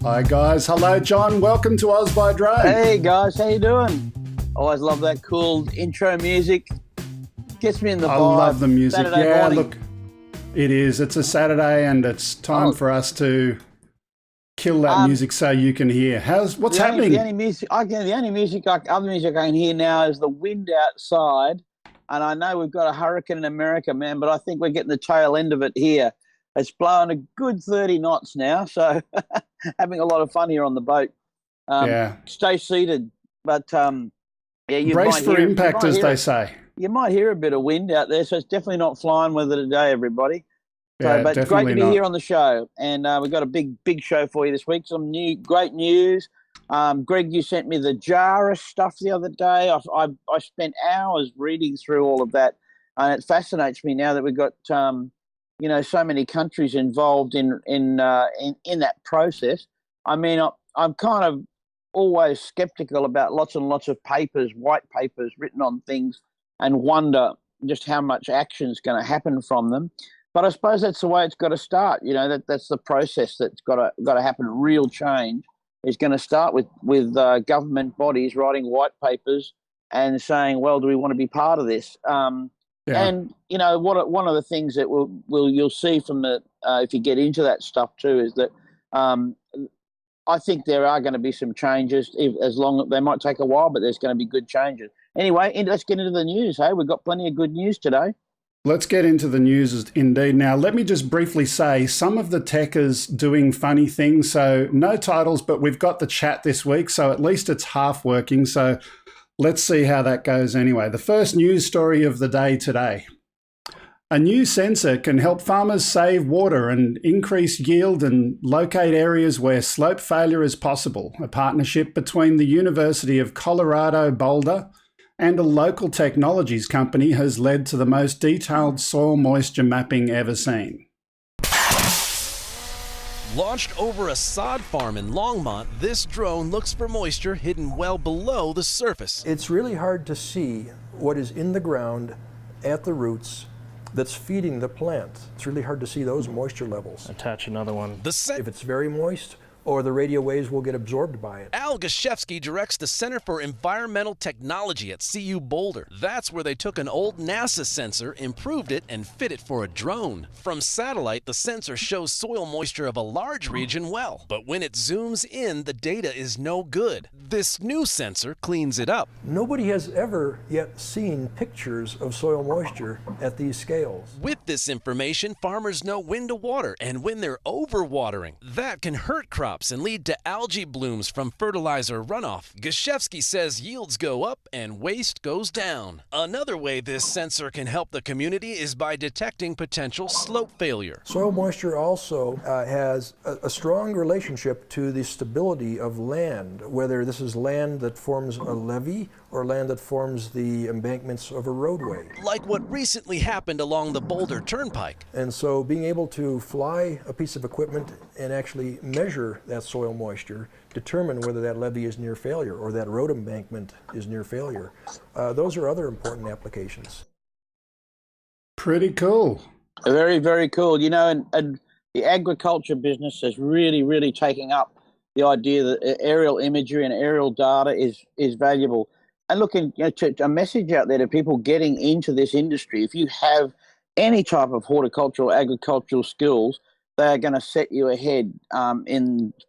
Hi guys, hello John, welcome to Oz by Drone. Hey guys, how you doing? Always love that cool intro music. Gets me in the vibe. I love the music. Saturday morning. Look, it is. It's a Saturday and it's time for us to kill that music so you can hear. What's happening? The only music I can hear now is the wind outside. And I know we've got a hurricane in America, man, but I think we're getting the tail end of it here. It's blowing a good 30 knots now, so having a lot of fun here on the boat. Stay seated, but you brace for impact, as they say. You might hear a bit of wind out there, so it's definitely not flying weather today, everybody. But it's great to be here on the show, and we've got a big show for you this week. Some great news. Greg, you sent me the Jarvis stuff the other day. I spent hours reading through all of that, and it fascinates me now that we've got so many countries involved in that process. I mean, I'm kind of always skeptical about lots and lots of papers, white papers written on things, and wonder just how much action is going to happen from them. But I suppose that's the way it's got to start. That's the process that's got to happen. Real change is going to start with government bodies writing white papers and saying, well, do we want to be part of this? And one of the things that you'll see from the if you get into that stuff too is that I think there are going to be some changes. They might take a while, but there's going to be good changes. Anyway, let's get into the news. Hey, we've got plenty of good news today. Let's get into the news indeed. Now, let me just briefly say some of the tech is doing funny things. So no titles, but we've got the chat this week, so at least it's half working. So let's see how that goes anyway. The first news story of the day today. A new sensor can help farmers save water and increase yield and locate areas where slope failure is possible. A partnership between the University of Colorado Boulder and a local technologies company has led to the most detailed soil moisture mapping ever seen. Launched over a sod farm in Longmont, this drone looks for moisture hidden well below the surface. It's really hard to see what is in the ground at the roots that's feeding the plant. It's really hard to see those moisture levels. Attach another one. If it's very moist, or the radio waves will get absorbed by it. Al Gashevsky directs the Center for Environmental Technology at CU Boulder. That's where they took an old NASA sensor, improved it, and fit it for a drone. From satellite, the sensor shows soil moisture of a large region well. But when it zooms in, the data is no good. This new sensor cleans it up. Nobody has ever yet seen pictures of soil moisture at these scales. With this information, farmers know when to water and when they're overwatering. That can hurt crops and lead to algae blooms from fertilizer runoff. Gashevsky says yields go up and waste goes down. Another way this sensor can help the community is by detecting potential slope failure. Soil moisture also has a strong relationship to the stability of land, whether this is land that forms a levee or land that forms the embankments of a roadway. Like what recently happened along the Boulder Turnpike. And so being able to fly a piece of equipment and actually measure that soil moisture, determine whether that levee is near failure or that road embankment is near failure. Those are other important applications. Pretty cool. Very, very cool. And the agriculture business is really, really taking up the idea that aerial imagery and aerial data is valuable. And looking a message out there to people getting into this industry. If you have any type of horticultural, agricultural skills, they are going to set you ahead,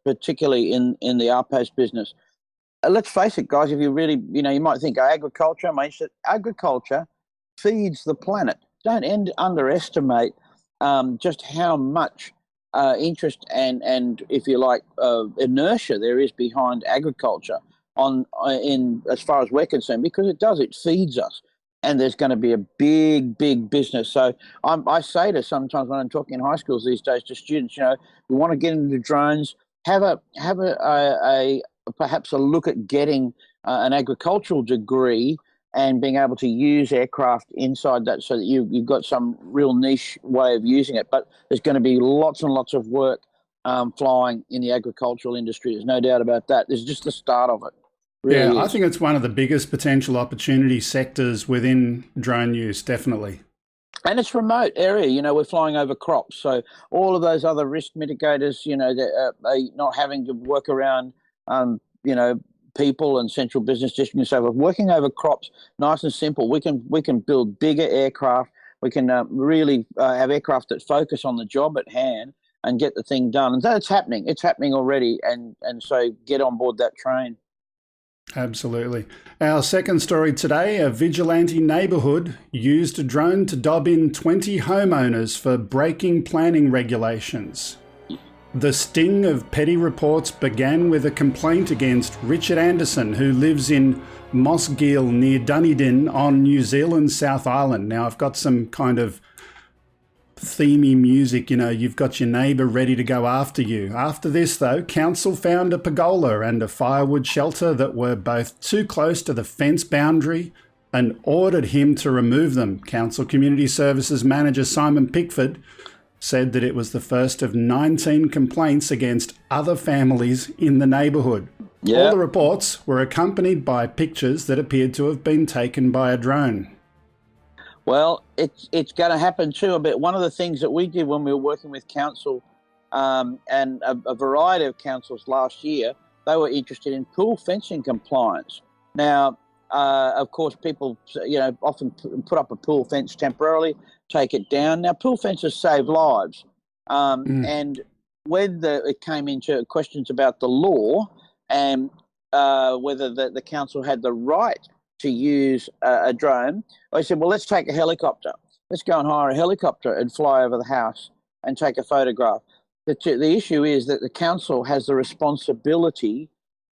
particularly in the RPAS business. Let's face it, guys. If you really, you might think agriculture. Agriculture feeds the planet. Don't underestimate just how much interest and if you like inertia there is behind agriculture in as far as we're concerned, because it feeds us. And there's going to be a big business. So I say to sometimes when I'm talking in high schools these days to students, we want to get into drones, have a perhaps a look at getting an agricultural degree and being able to use aircraft inside that, so that you've got some real niche way of using it. But there's going to be lots and lots of work flying in the agricultural industry. There's no doubt about that. This is just the start of it. Really I think it's one of the biggest potential opportunity sectors within drone use, definitely. And it's remote area, we're flying over crops. So all of those other risk mitigators, that are not having to work around, people and central business district and so forth, working over crops, nice and simple. We can build bigger aircraft. We can really have aircraft that focus on the job at hand and get the thing done. And that's happening. It's happening already. And so get on board that train. Absolutely. Our second story today, a vigilante neighbourhood used a drone to dob in 20 homeowners for breaking planning regulations. The sting of petty reports began with a complaint against Richard Anderson, who lives in Mossgiel near Dunedin on New Zealand's South Island. Now, I've got some kind of themey music, you've got your neighbour ready to go after you. After this, though, council found a pergola and a firewood shelter that were both too close to the fence boundary and ordered him to remove them. Council Community Services Manager Simon Pickford said that it was the first of 19 complaints against other families in the neighbourhood. Yep. All the reports were accompanied by pictures that appeared to have been taken by a drone. Well, it's going to happen too a bit. One of the things that we did when we were working with council and a variety of councils last year, they were interested in pool fencing compliance. Now, of course, people often put up a pool fence temporarily, take it down. Now, pool fences save lives, and when it came into questions about the law and whether the council had the right to use a drone, I said, well, let's take a helicopter. Let's go and hire a helicopter and fly over the house and take a photograph. The issue is that the council has the responsibility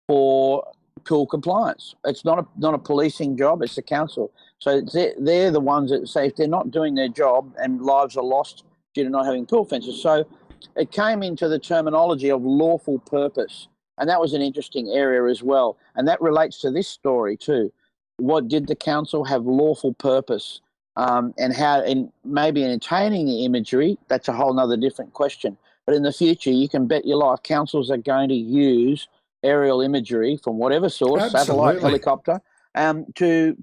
for pool compliance. It's not a policing job, it's the council. So they're the ones that say if they're not doing their job and lives are lost due to not having pool fences. So it came into the terminology of lawful purpose. And that was an interesting area as well. And that relates to this story too. What did the council have lawful purpose, and how, and maybe in attaining the imagery, that's a whole nother different question. But in the future, you can bet your life councils are going to use aerial imagery from whatever source, Absolutely. Satellite, helicopter, to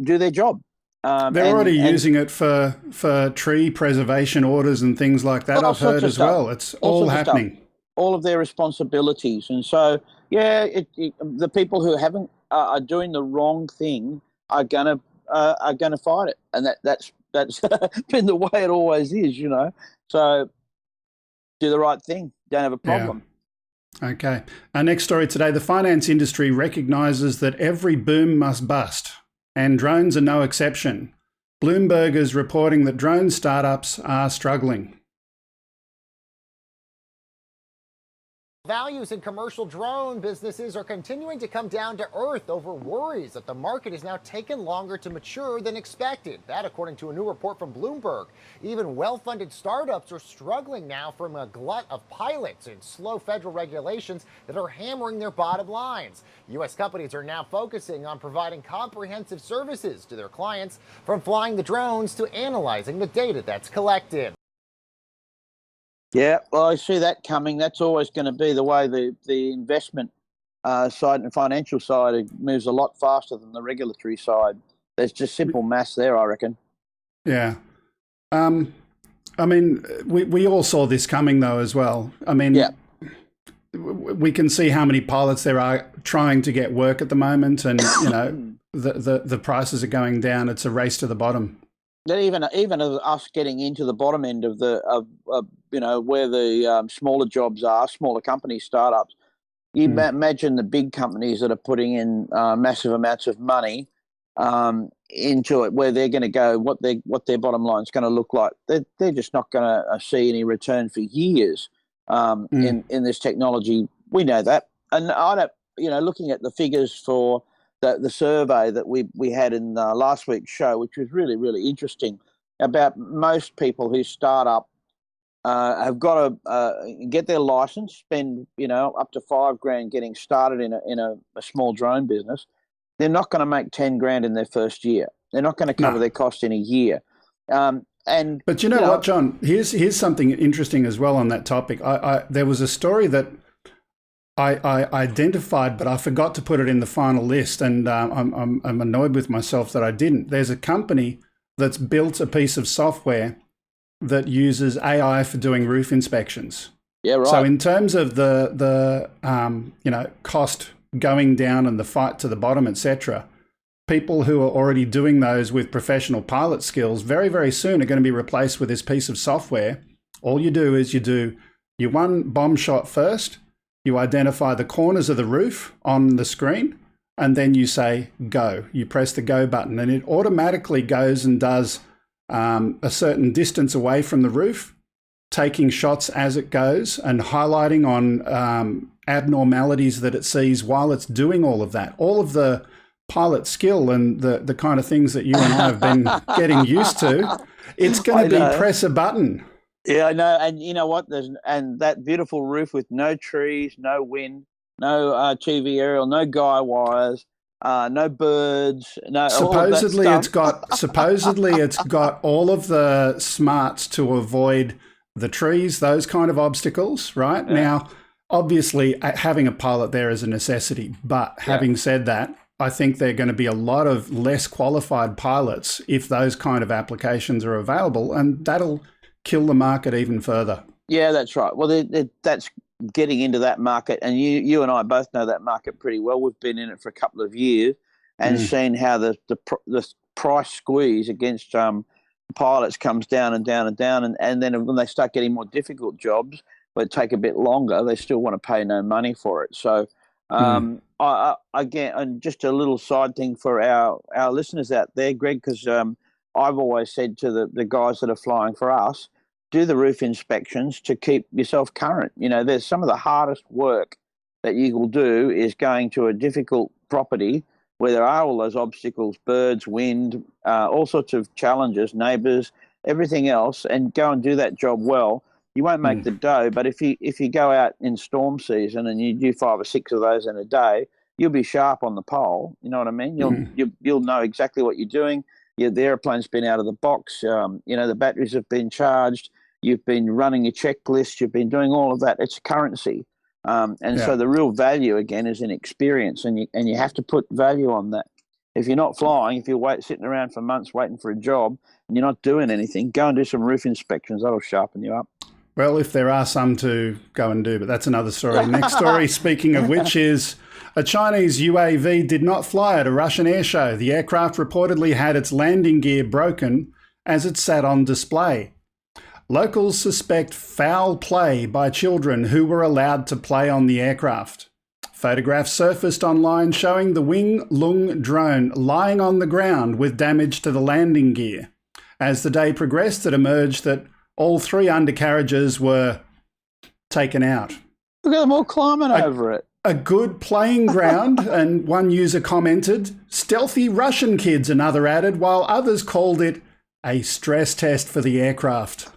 do their job. They're already using it for tree preservation orders and things like that, I've heard as well. It's all happening. All of their responsibilities. And so, the people who haven't are doing the wrong thing are gonna fight it, and that's been the way it always is, So do the right thing. Don't have a problem. Yeah. Okay. Our next story today: the finance industry recognises that every boom must bust, and drones are no exception. Bloomberg is reporting that drone startups are struggling. Values in commercial drone businesses are continuing to come down to earth over worries that the market has now taken longer to mature than expected. That, according to a new report from Bloomberg. Even well-funded startups are struggling now from a glut of pilots and slow federal regulations that are hammering their bottom lines. U.S. companies are now focusing on providing comprehensive services to their clients, from flying the drones to analyzing the data that's collected. Yeah, well, I see that coming. That's always going to be the way the investment side and financial side moves a lot faster than the regulatory side. There's just simple maths there, I reckon. Yeah. I mean, we all saw this coming, though, as well. I mean, we can see how many pilots there are trying to get work at the moment, and, the prices are going down. It's a race to the bottom. That even us getting into the bottom end of where the smaller jobs are, smaller companies, startups. You imagine the big companies that are putting in massive amounts of money into it, where they're going to go, what their bottom line is going to look like. They're just not going to see any return for years in this technology. We know that, and I don't. Looking at the figures for the survey that we had in last week's show, which was really, really interesting, about most people who start up have got to get their license, spend up to $5,000 getting started in a small drone business. They're not going to make $10,000 in their first year. They're not going to cover their cost in a year. But you know what, John? Here's something interesting as well on that topic. There was a story that I identified, but I forgot to put it in the final list, and I'm annoyed with myself that I didn't. There's a company that's built a piece of software that uses AI for doing roof inspections. Yeah, right. So in terms of the cost going down and the fight to the bottom, etc., people who are already doing those with professional pilot skills very, very soon are going to be replaced with this piece of software. All you do is you do your one bomb shot first, you identify the corners of the roof on the screen, and then you say go. You press the go button and it automatically goes and does a certain distance away from the roof, taking shots as it goes and highlighting on abnormalities that it sees while it's doing all of that. All of the pilot skill and the kind of things that you and I have been getting used to, it's going to be press a button. Yeah, I know. And you know what? And that beautiful roof with no trees, no wind, no TV aerial, no guy wires, no birds, no. Supposedly it's got all of the smarts to avoid the trees, those kind of obstacles, right? Yeah. Now, obviously, having a pilot there is a necessity. But having said that, I think there are going to be a lot of less qualified pilots if those kind of applications are available, and that'll kill the market even further. Yeah, that's right. Well, that's getting into that market, and you and I both know that market pretty well. We've been in it for a couple of years and seen how the price squeeze against pilots comes down and down and down, and then when they start getting more difficult jobs, but take a bit longer, they still want to pay no money for it. So again, and just a little side thing for our listeners out there, Greg, because I've always said to the guys that are flying for us, do the roof inspections to keep yourself current. You know, there's some of the hardest work that you will do is going to a difficult property where there are all those obstacles, birds, wind, all sorts of challenges, neighbours, everything else, and go and do that job well. You won't make the dough, but if you go out in storm season and you do 5 or 6 of those in a day, you'll be sharp on the pole. You know what I mean? You'll know exactly what you're doing. The airplane's been out of the box. The batteries have been charged. You've been running your checklist. You've been doing all of that. It's currency. So the real value, again, is in experience, and you have to put value on that. If you're not flying, if you're sitting around for months waiting for a job and you're not doing anything, go and do some roof inspections. That'll sharpen you up. Well, if there are some to go and do, but that's another story. Next story, speaking of which, is a Chinese UAV did not fly at a Russian air show. The aircraft reportedly had its landing gear broken as it sat on display. Locals suspect foul play by children who were allowed to play on the aircraft. Photographs surfaced online showing the Wing Lung drone lying on the ground with damage to the landing gear. As the day progressed, it emerged that all 3 undercarriages were taken out. Look at them all climbing over it. A good playing ground, and one user commented, stealthy Russian kids, another added, while others called it a stress test for the aircraft.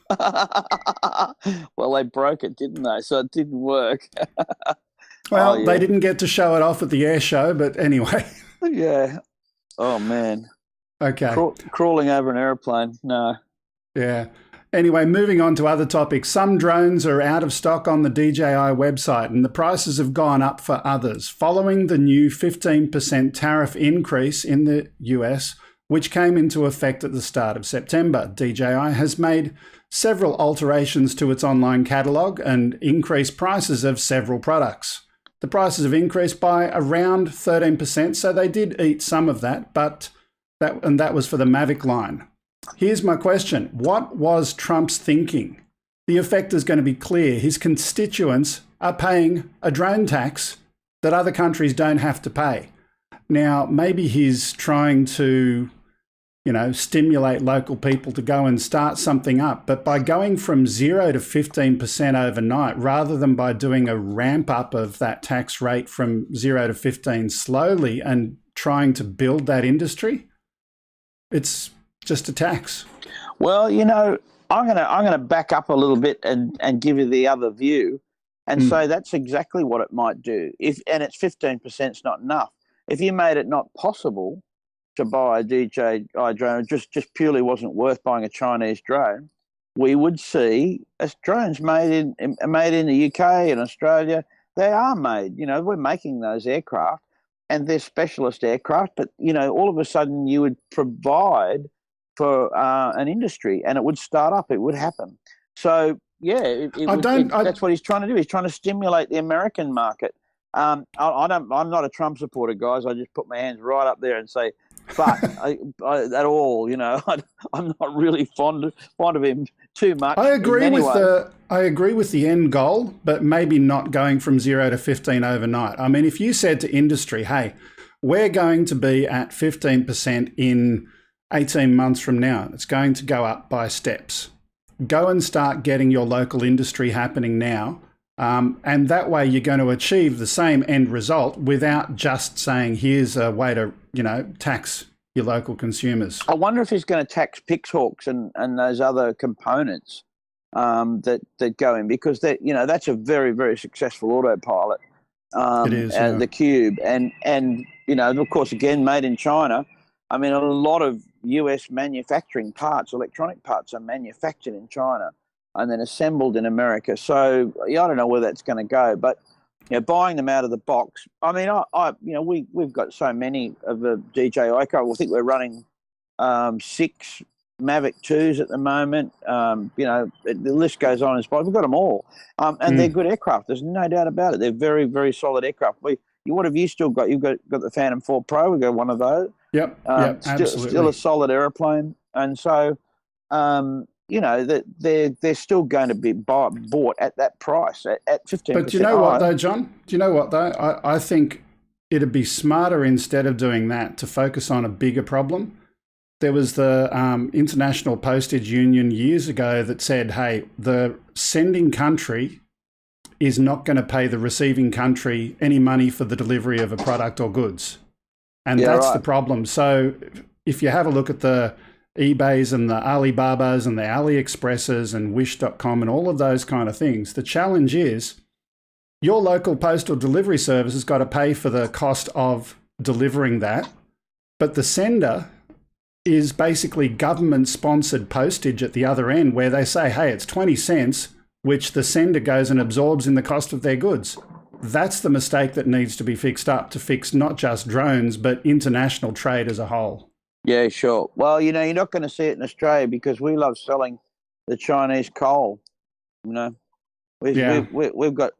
Well, they broke it, didn't they? So it didn't work. Well, they didn't get to show it off at the air show, but anyway. Yeah. Oh, man. Okay. Crawling over an airplane, no. Yeah. Anyway, moving on to other topics. Some drones are out of stock on the DJI website, and the prices have gone up for others. Following the new 15% tariff increase in the US, which came into effect at the start of September, DJI has made several alterations to its online catalogue and increased prices of several products. The prices have increased by around 13%, so they did eat some of that, but that was for the Mavic line. Here's my question. What was Trump's thinking? The effect is going to be clear. His constituents are paying a drone tax that other countries don't have to pay. Now, maybe he's trying to, stimulate local people to go and start something up. But by going from 0 to 15% overnight, rather than by doing a ramp up of that tax rate from 0 to 15 slowly and trying to build that industry, it's just a tax. Well, I'm gonna back up a little bit and give you the other view and say that's exactly what it might do. And it's 15% is not enough. If you made it not possible to buy a DJI drone, just purely wasn't worth buying a Chinese drone, we would see drones made in the UK and Australia. They are made. We're making those aircraft, and they're specialist aircraft. But all of a sudden, you would provide for an industry, and it would start up. It would happen. So yeah, that's what he's trying to do. He's trying to stimulate the American market. I'm not a Trump supporter, guys. I just put my hands right up there and say, but at all, I'm not really fond of him too much. I agree with the end goal, but maybe not going from 0 to 15 overnight. I mean, if you said to industry, hey, we're going to be at 15% in 18 months from now, it's going to go up by steps. Go and start getting your local industry happening now. And that way you're going to achieve the same end result without just saying, here's a way to, tax your local consumers. I wonder if he's going to tax Pixhawks and those other components that go in, because that's a very, very successful autopilot. It is. The Cube. And of course, again, made in China. I mean, a lot of US manufacturing parts, electronic parts, are manufactured in China and then assembled in America. So I don't know where that's going to go, but buying them out of the box. I mean, we've got so many of the DJI. I think we're running 6 Mavic 2s at the moment. The list goes on. We've got them all, and they're good aircraft. There's no doubt about it. They're very, very solid aircraft. What have you still got? You've got the Phantom 4 Pro. We've got one of those. Yep, absolutely. Still a solid airplane, and so. That they're still going to be bought at that price at 15%. But do you know what though, John? Do you know what though? I think it'd be smarter, instead of doing that, to focus on a bigger problem. There was the International Postage Union years ago that said, hey, the sending country is not going to pay the receiving country any money for the delivery of a product or goods. And that's the problem. So if you have a look at the eBays and the Alibabas and the AliExpresses and Wish.com and all of those kind of things, the challenge is your local postal delivery service has got to pay for the cost of delivering that, but the sender is basically government-sponsored postage at the other end, where they say, hey, it's 20 cents, which the sender goes and absorbs in the cost of their goods. That's the mistake that needs to be fixed up, to fix not just drones, but international trade as a whole. Yeah, sure. Well, you're not going to see it in Australia because we love selling the Chinese coal. We've got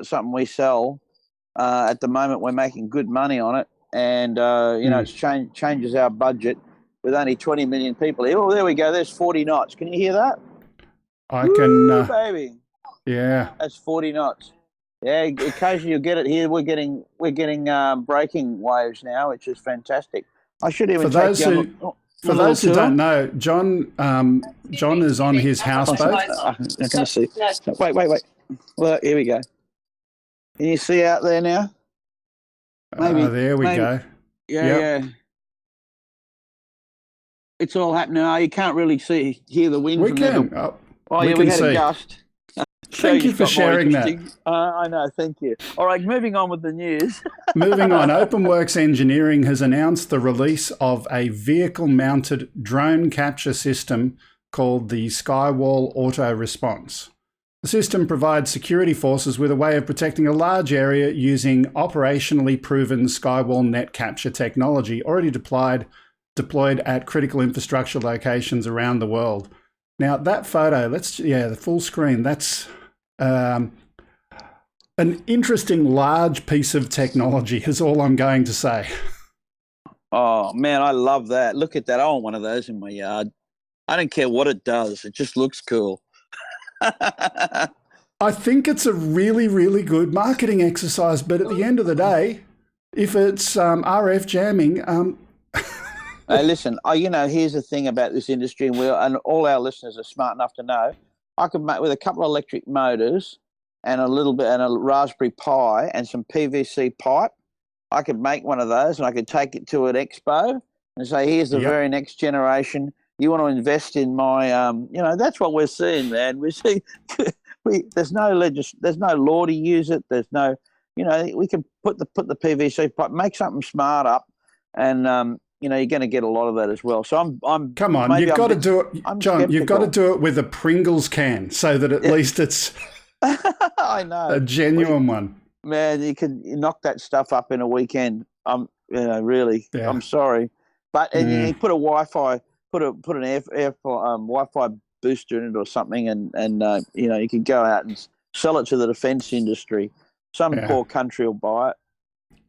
something we sell. At the moment, we're making good money on it, and it changes our budget with only 20 million people here. Oh, there we go. There's 40 knots. Can you hear that? I can. Baby. Yeah. That's 40 knots. Yeah. Occasionally you'll get it here. We're getting braking waves now, which is fantastic. I should even for those who don't know, John is on his houseboat. I can see. Wait. Well, here we go. Can you see out there now? Maybe. There we go. Yeah. It's all happening. Oh, you can't really hear the wind. We can. We had a gust. Thank you for sharing that. I know, thank you. All right, moving on with the news. Moving on, OpenWorks Engineering has announced the release of a vehicle-mounted drone capture system called the Skywall Auto Response. The system provides security forces with a way of protecting a large area using operationally proven Skywall net capture technology already deployed at critical infrastructure locations around the world. Now, that photo, the full screen, that's an interesting large piece of technology is all I'm going to say. Oh, man, I love that. Look at that. I want one of those in my yard. I don't care what it does. It just looks cool. I think it's a really, really good marketing exercise, but at the end of the day, if it's RF jamming... Hey, listen, here's the thing about this industry, and all our listeners are smart enough to know, I could make, with a couple of electric motors and a Raspberry Pi and some PVC pipe, I could make one of those, and I could take it to an expo and say, here's the very next generation. You want to invest in my, that's what we're seeing, man. We see, there's no law to use it. There's no, we can put the PVC pipe, make something smart up, and you're going to get a lot of that as well. So I'm. Come on, you've got to do it, John. You've got to do it with a Pringles can, so that at least it's. I know a genuine one. Man, you knock that stuff up in a weekend. Really. Yeah. I'm sorry, but and you put a Wi-Fi put an Wi-Fi booster in it or something, and you could go out and sell it to the defence industry. Some poor country will buy it.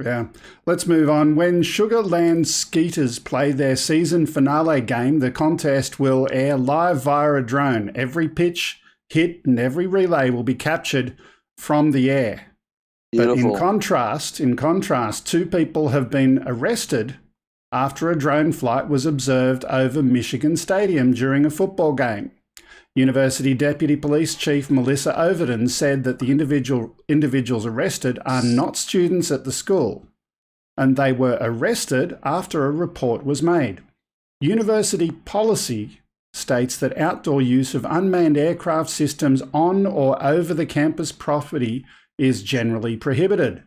Yeah. Let's move on. When Sugarland Skeeters play their season finale game, the contest will air live via a drone. Every pitch, hit, and every relay will be captured from the air. Beautiful. But in contrast, 2 people have been arrested after a drone flight was observed over Michigan Stadium during a football game. University Deputy Police Chief Melissa Overton said that the individuals arrested are not students at the school, and they were arrested after a report was made. University policy states that outdoor use of unmanned aircraft systems on or over the campus property is generally prohibited.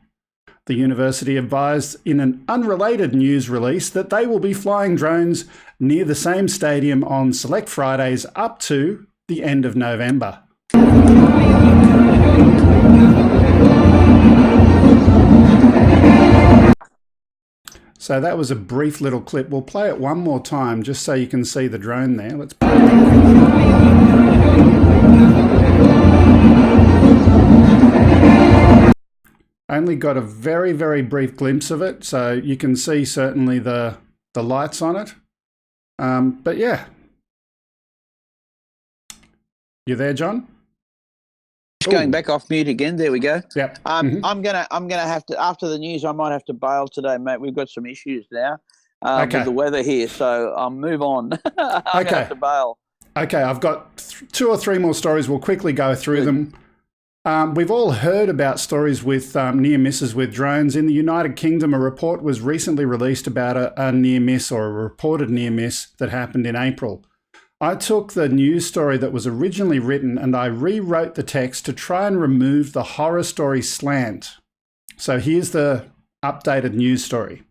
The university advised in an unrelated news release that they will be flying drones near the same stadium on select Fridays up to the end of November. So that was a brief little clip. We'll play it one more time just so you can see the drone there. Let's play it. Only got a very, very brief glimpse of it, so you can see certainly the lights on it. But yeah. You there, John? Just going back off mute again. There we go. Yep. I'm gonna have to, after the news, I might have to bail today, mate. We've got some issues now with the weather here, so I'll move on. I'm gonna have to bail. Okay, I've got 2 or 3 more stories. We'll quickly go through them. We've all heard about stories with near misses with drones. In the United Kingdom, a report was recently released about a near miss, or a reported near miss, that happened in April. I took the news story that was originally written and I rewrote the text to try and remove the horror story slant. So here's the updated news story.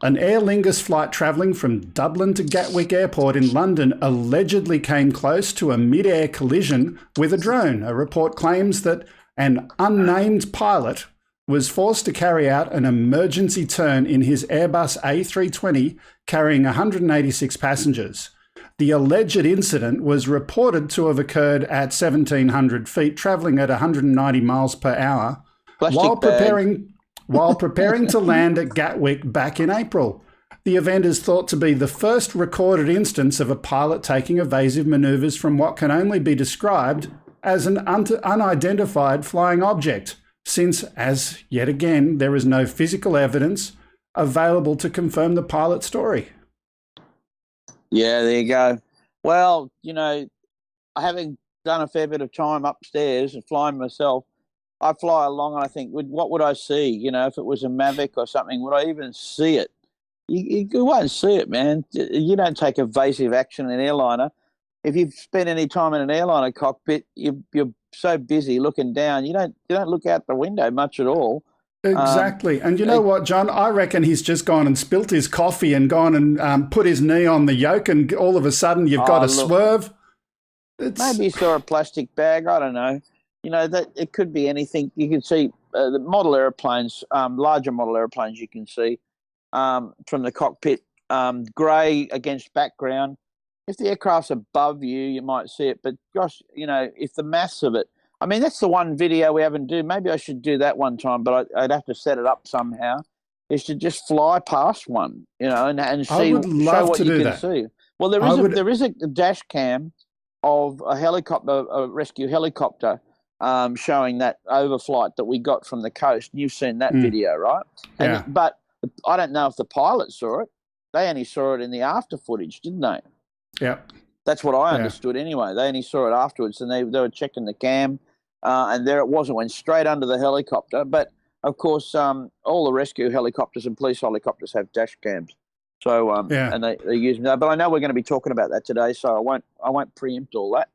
An Aer Lingus flight travelling from Dublin to Gatwick Airport in London allegedly came close to a mid-air collision with a drone. A report claims that an unnamed pilot was forced to carry out an emergency turn in his Airbus A320 carrying 186 passengers. The alleged incident was reported to have occurred at 1,700 feet, travelling at 190 miles per hour, while preparing to land at Gatwick back in April. The event is thought to be the first recorded instance of a pilot taking evasive manoeuvres from what can only be described as an unidentified flying object, since, as yet again, there is no physical evidence available to confirm the pilot's story. Yeah, there you go. Well, having done a fair bit of time upstairs and flying myself, I fly along and I think, what would I see? If it was a Mavic or something, would I even see it? You won't see it, man. You don't take evasive action in an airliner. If you've spent any time in an airliner cockpit, you're so busy looking down, you don't look out the window much at all. Exactly. And you know what, John? I reckon he's just gone and spilt his coffee and gone and put his knee on the yoke, and all of a sudden you've got a swerve. Maybe he saw a plastic bag. I don't know. That it could be anything. You can see the model airplanes, larger model airplanes you can see from the cockpit, grey against background. If the aircraft's above you, you might see it. But gosh, if the mass of it, I mean, that's the one video we haven't done. Maybe I should do that one time, but I'd have to set it up somehow. Is to just fly past one, and see, I would love show what to you do can that. see. Well, there is a dash cam of a helicopter, a rescue helicopter, showing that overflight that we got from the coast. You've seen that video, right? Yeah. But I don't know if the pilot saw it. They only saw it in the after footage, didn't they? Yeah. That's what I understood anyway. They only saw it afterwards, and they were checking the cam. And there it was. It went straight under the helicopter. But, of course, all the rescue helicopters and police helicopters have dash cams. So, and they use them. But I know we're going to be talking about that today, so I won't preempt all that.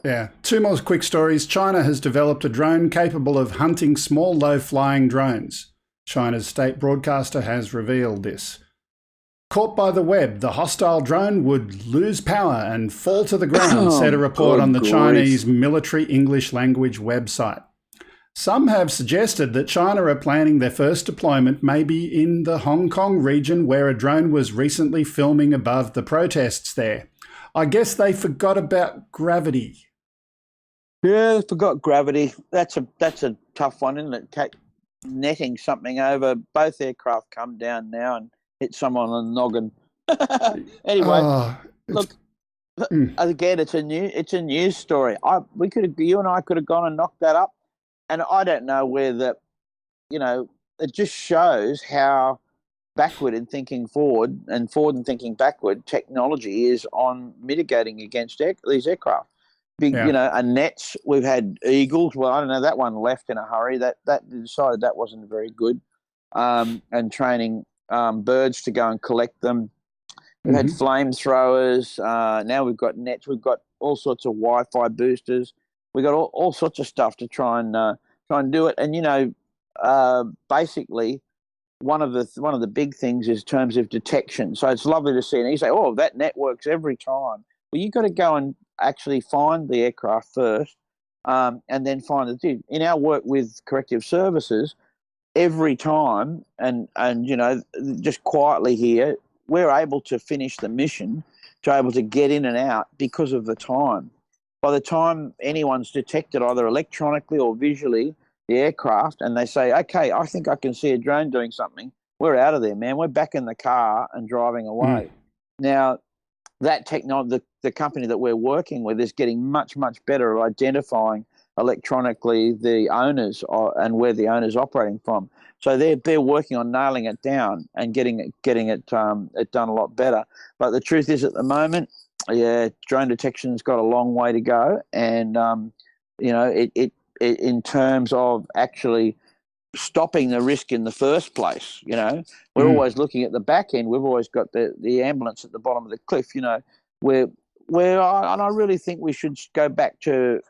Yeah. 2 more quick stories. China has developed a drone capable of hunting small, low-flying drones. China's state broadcaster has revealed this. Caught by the web, the hostile drone would lose power and fall to the ground, said a report on the Chinese military English language website. Some have suggested that China are planning their first deployment maybe in the Hong Kong region where a drone was recently filming above the protests there. I guess they forgot about gravity. Yeah, forgot gravity. That's a tough one, isn't it? Netting something over, both aircraft come down now and hit someone on the noggin. Anyway, look, again, it's a news story. You and I could have gone and knocked that up. And I don't know whether, it just shows how backward in thinking forward and forward in thinking backward technology is on mitigating against these aircraft. Nets, we've had Eagles. Well, I don't know, that one left in a hurry. That decided that wasn't very good. And training birds to go and collect them. We've had flamethrowers. Now we've got nets. We've got all sorts of Wi-Fi boosters. We got all sorts of stuff to try and do it. And basically, one of the big things is in terms of detection. So it's lovely to see. And you say, "Oh, that net works every time." Well, you've got to go and actually find the aircraft first, and then find it. In our work with corrective services, every time, and just quietly here, we're able to finish the mission, to able to get in and out because of the time. By the time anyone's detected either electronically or visually the aircraft and they say, okay, I think I can see a drone doing something, we're out of there, man. We're back in the car and driving away. Now, that technology, the company that we're working with is getting much, much better at identifying electronically the owners and where the owner's operating from. So they're working on nailing it down and getting it done a lot better. But the truth is, at the moment, drone detection's got a long way to go, and it in terms of actually stopping the risk in the first place. We're always looking at the back end. We've always got the ambulance at the bottom of the cliff. And I really think we should go back to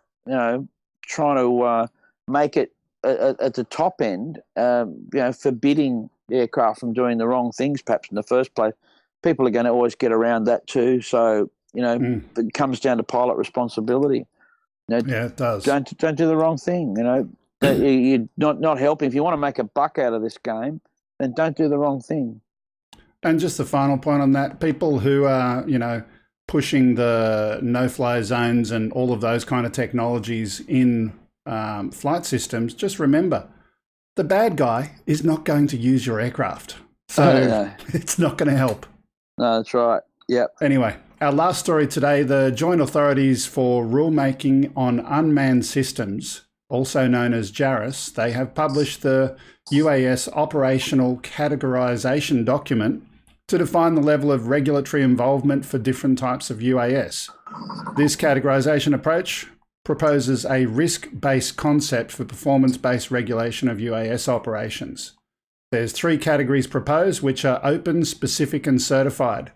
trying to make it at the top end. Forbidding the aircraft from doing the wrong things, perhaps in the first place. People are going to always get around that too. So it comes down to pilot responsibility. Yeah, it does. Don't do the wrong thing. You're not helping. If you want to make a buck out of this game, then don't do the wrong thing. And just the final point on that: people who are pushing the no-fly zones and all of those kind of technologies in flight systems, just remember, the bad guy is not going to use your aircraft, so it's not going to help. No, that's right. Yep. Anyway, our last story today, the Joint Authorities for Rulemaking on Unmanned Systems, also known as JARIS, they have published the UAS Operational Categorization document to define the level of regulatory involvement for different types of UAS. This categorization approach proposes a risk-based concept for performance-based regulation of UAS operations. There's 3 categories proposed, which are open, specific, and certified.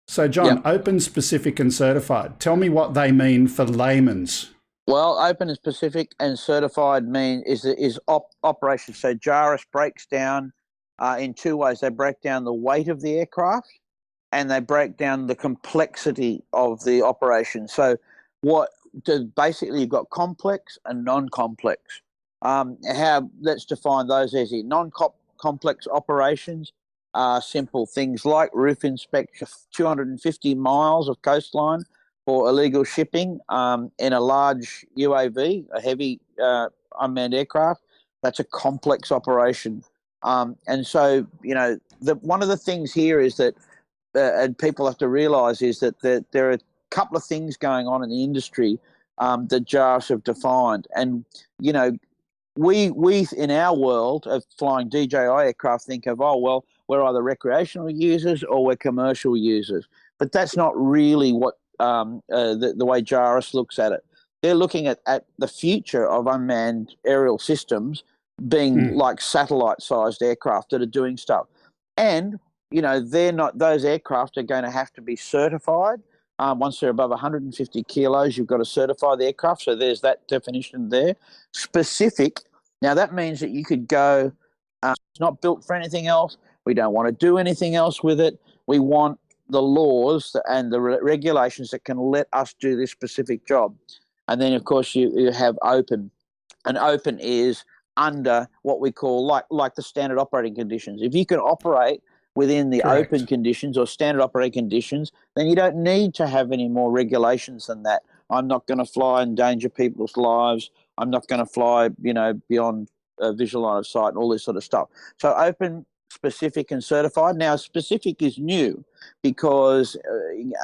So, John, open, specific, and certified. Tell me what they mean for layman's. Well, open and specific and certified is operation. So JARIS breaks down in 2 ways. They break down the weight of the aircraft and they break down the complexity of the operation. So basically you've got complex and non-complex. Let's define those as non-complex operations. Simple things like roof inspection, 250 miles of coastline for illegal shipping in a large UAV, a heavy unmanned aircraft. That's a complex operation. And so, one of the things here is that, and people have to realise, is that there are a couple of things going on in the industry that JARIS have defined. And, we in our world of flying DJI aircraft think of, we're either recreational users or we're commercial users. But that's not really what the way JARIS looks at it. They're looking at the future of unmanned aerial systems being like satellite-sized aircraft that are doing stuff. And, those aircraft are going to have to be certified. Once they're above 150 kilos, you've got to certify the aircraft. So there's that definition there. Specific. Now, that means that you could go, it's not built for anything else. We don't want to do anything else with it. We want the laws and the regulations that can let us do this specific job. And then, of course, you have open. and open is under what we call like the standard operating conditions. If you can operate within the Correct. open conditions or standard operating conditions, then you don't need to have any more regulations than that. I'm not going to fly and endanger people's lives. I'm not going to fly, beyond visual line of sight and all this sort of stuff. So open, specific, and certified. Now, specific is new because,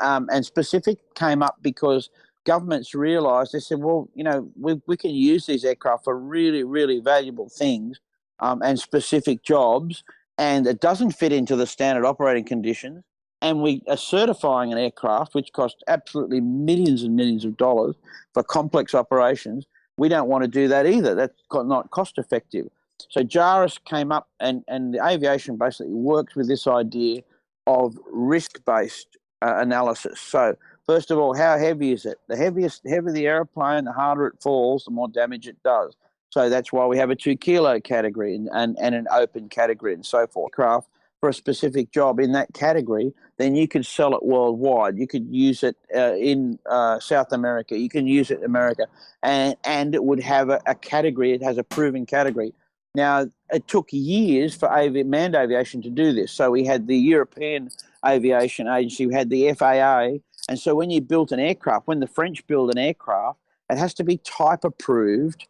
and specific came up because governments realised, they said, well, we can use these aircraft for really, really valuable things and specific jobs, and it doesn't fit into the standard operating conditions. And we are certifying an aircraft, which costs absolutely millions and millions of dollars for complex operations. We don't want to do that either. That's not cost effective. So JARIS came up, and the aviation basically works with this idea of risk-based analysis. So first of all, how heavy is it? The heavier the airplane, the harder it falls, the more damage it does. So that's why we have a 2 kilo category and an open category and so forth. Craft for a specific job in that category, then you could sell it worldwide. You could use it in South America. You can use it in America, and it would have a category. It has a proven category. Now, it took years for manned aviation to do this. So we had the European Aviation Agency, we had the FAA, and so when you built an aircraft, when the French build an aircraft, it has to be type approved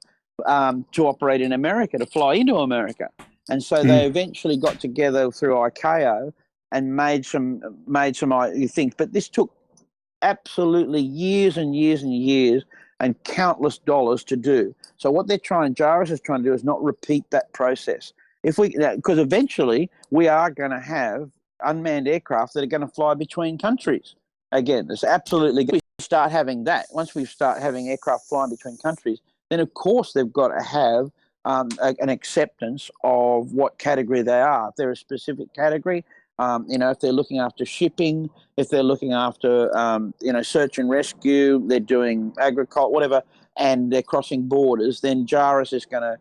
to operate in America, to fly into America. And so they eventually got together through ICAO and made some things. But this took absolutely years and years and years and countless dollars to do. So what JARIS is trying to do is not repeat that process. Because eventually we are going to have unmanned aircraft that are going to fly between countries. Again, it's absolutely good. We start having that. Once we start having aircraft flying between countries, then of course they've got to have an acceptance of what category they are. If they're a specific category, if they're looking after shipping, if they're looking after, search and rescue, they're doing agriculture, whatever, and they're crossing borders, then JARIS is going to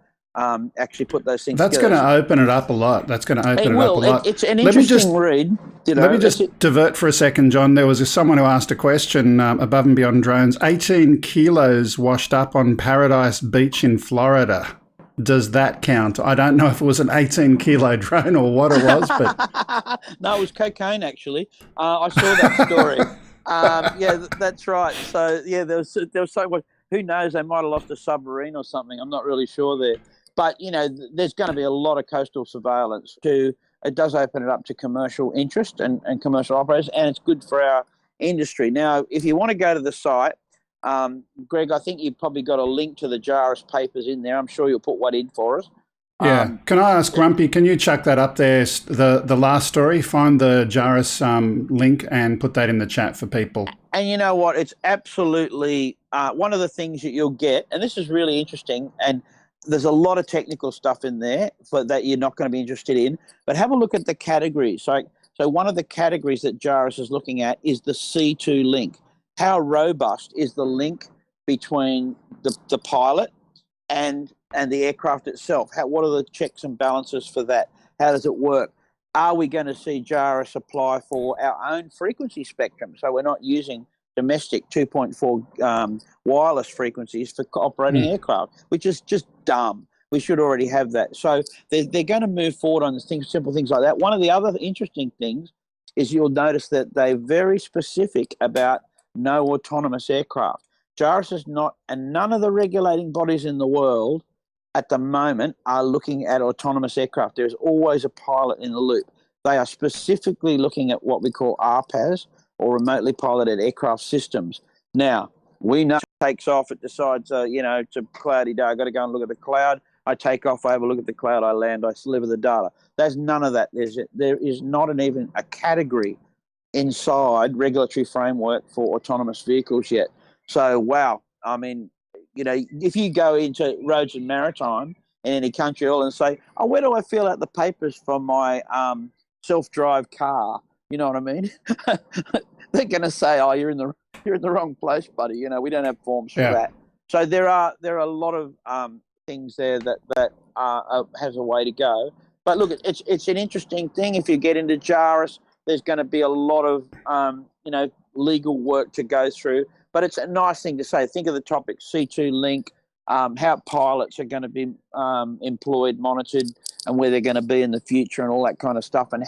actually put those things That's together. going to open it up a lot. It's an interesting read. Let me just divert for a second, John. There was someone who asked a question above and beyond drones. 18 kilos washed up on Paradise Beach in Florida. Does that count? I don't know if it was an 18-kilo drone or what it was, but no, it was cocaine actually. I saw that story. That's right. So there was so much. Who knows? They might have lost a submarine or something. I'm not really sure there. But there's going to be a lot of coastal surveillance too. It does open it up to commercial interest and commercial operators, and it's good for our industry. Now, if you want to go to the site, Greg, I think you've probably got a link to the JARIS papers in there. I'm sure you'll put one in for us. Yeah. Can I ask Grumpy, can you chuck that up there, the last story? Find the JARIS link and put that in the chat for people. And you know what? It's absolutely one of the things that you'll get, and this is really interesting, and there's a lot of technical stuff in there that you're not going to be interested in, but have a look at the categories. So one of the categories that JARIS is looking at is the C2 link. How robust is the link between the pilot and the aircraft itself? What are the checks and balances for that? How does it work? Are we going to see JARIS apply for our own frequency spectrum? So we're not using domestic 2.4 wireless frequencies for operating aircraft, which is just dumb. We should already have that. So they're going to move forward on simple things like that. One of the other interesting things is you'll notice that they're very specific about no autonomous aircraft. JARIS is not, and none of the regulating bodies in the world at the moment are looking at autonomous aircraft. There's always a pilot in the loop. They are specifically looking at what we call RPAS, or remotely piloted aircraft systems. Now, we know it takes off, it decides, it's a cloudy day, I've got to go and look at the cloud. I take off, I have a look at the cloud, I land, I deliver the data. There's none of that. There is not even a category inside regulatory framework for autonomous vehicles yet. So, wow. I mean, if you go into roads and maritime in any country and say, where do I fill out the papers for my self-drive car? You know what I mean? They're going to say, you're in the wrong place, buddy. We don't have forms for that. So there are a lot of things there that has a way to go. But look, it's an interesting thing. If you get into JARIS, there's going to be a lot of legal work to go through. But it's a nice thing to say. Think of the topic C2 link, how pilots are going to be employed, monitored, and where they're going to be in the future and all that kind of stuff, and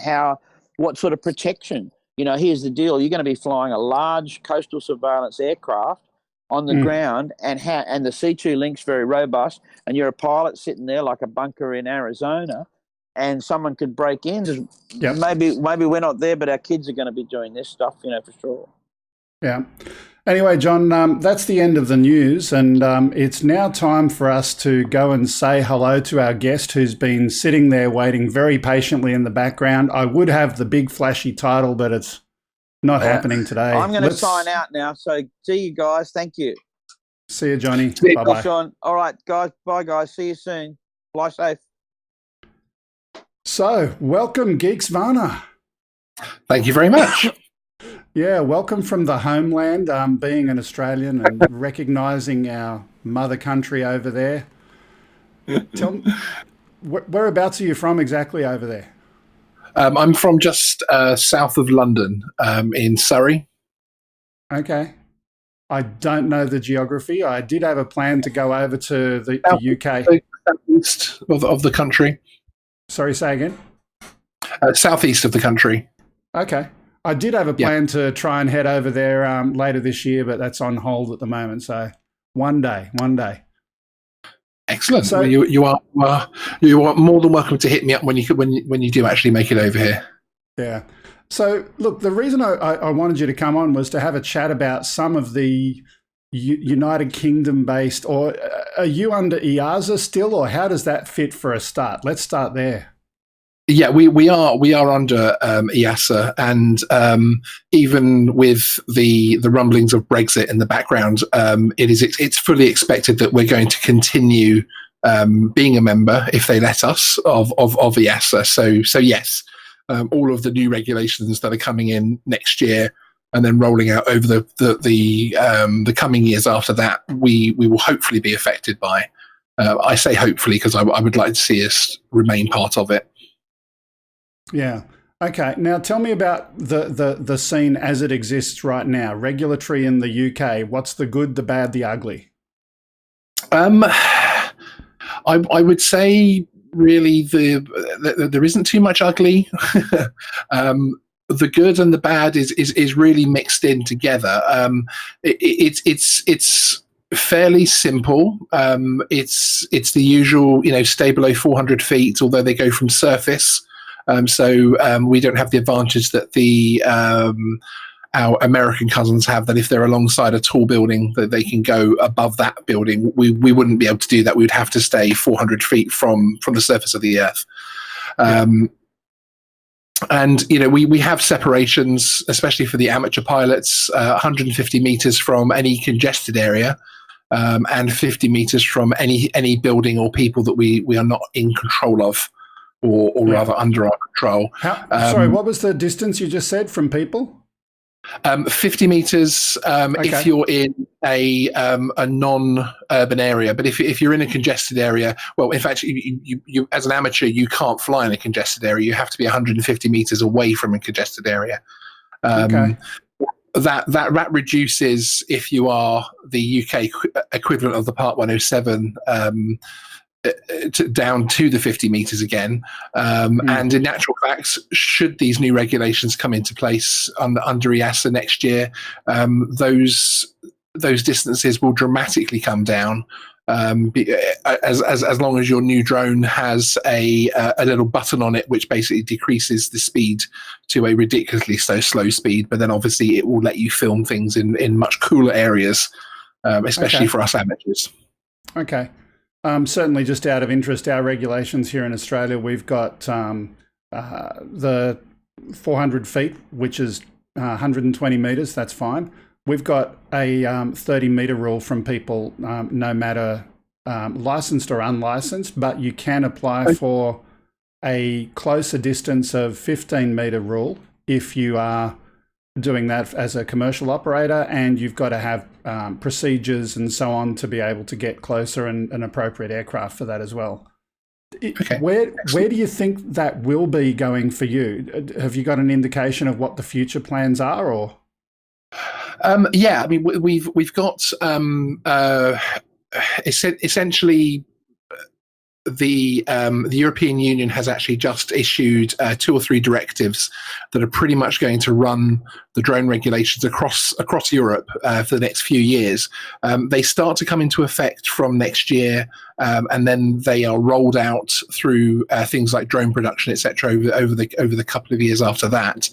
what sort of protection. Here's the deal. You're going to be flying a large coastal surveillance aircraft on the ground, and the C2 link's very robust, and you're a pilot sitting there like a bunker in Arizona, and someone could break in. Yep. Maybe we're not there, but our kids are going to be doing this stuff, for sure. Yeah. Anyway, John, that's the end of the news, and it's now time for us to go and say hello to our guest who's been sitting there waiting very patiently in the background. I would have the big flashy title, but it's not happening today. I'm going to sign out now, so see you guys. Thank you. See you, Johnny. Bye-bye. Sean. All right, guys. Bye, guys. See you soon. Fly safe. So, welcome, Geeksvana. Thank you very much. Yeah, welcome from the homeland, being an Australian and recognising our mother country over there. Tell me, whereabouts are you from exactly over there? I'm from just south of London, in Surrey. Okay. I don't know the geography. I did have a plan to go over to the UK. Southeast of the country. Sorry, say again? Southeast of the country. Okay. I did have a plan to try and head over there later this year, but that's on hold at the moment. So one day. Excellent. So, you are more than welcome to hit me up when you do actually make it over here. Yeah. So look, the reason I wanted you to come on was to have a chat about some of the United Kingdom based, or are you under EASA still, or how does that fit for a start? Let's start there. Yeah, we are under EASA, and even with the rumblings of Brexit in the background, it's fully expected that we're going to continue being a member, if they let us, of EASA. So yes, all of the new regulations that are coming in next year and then rolling out over the coming years after that, we will hopefully be affected by. I say hopefully because I would like to see us remain part of it. Yeah. Okay. Now tell me about the scene as it exists right now. Regulatory in the UK. What's the good, the bad, the ugly? I would say really there isn't too much ugly. The good and the bad is really mixed in together. It's fairly simple. It's the usual, stay below 400 feet, although they go from surface. So we don't have the advantage that our American cousins have, that if they're alongside a tall building that they can go above that building. We wouldn't be able to do that. We would have to stay 400 feet from the surface of the earth. And we have separations, especially for the amateur pilots, 150 meters from any congested area, and 50 meters from any building or people that we are not in control of. Or rather under our control. Sorry, what was the distance you just said from people? 50 meters if you're in a non-urban area, but if you're in a congested area, well, in fact, you as an amateur, you can't fly in a congested area. You have to be 150 meters away from a congested area. Okay. That reduces if you are the UK equivalent of the Part 107. Down to the 50 meters again, and in actual fact, should these new regulations come into place under EASA next year, those distances will dramatically come down. As long as your new drone has a little button on it, which basically decreases the speed to a ridiculously slow speed, but then obviously it will let you film things in much cooler areas, especially for us amateurs. Okay. Certainly, just out of interest, our regulations here in Australia, we've got the 400 feet, which is 120 metres, that's fine. We've got a 30-metre rule from people, no matter licensed or unlicensed, but you can apply for a closer distance of 15-metre rule if you are doing that as a commercial operator, and you've got to have procedures and so on to be able to get closer and an appropriate aircraft for that as well. Okay. Where do you think that will be going for you? Have you got an indication of what the future plans are, or? Yeah, I mean, we've got essentially, the European Union has actually just issued 2 or 3 directives that are pretty much going to run the drone regulations across Europe for the next few years. They start to come into effect from next year, and then they are rolled out through things like drone production, etc., over the couple of years after that.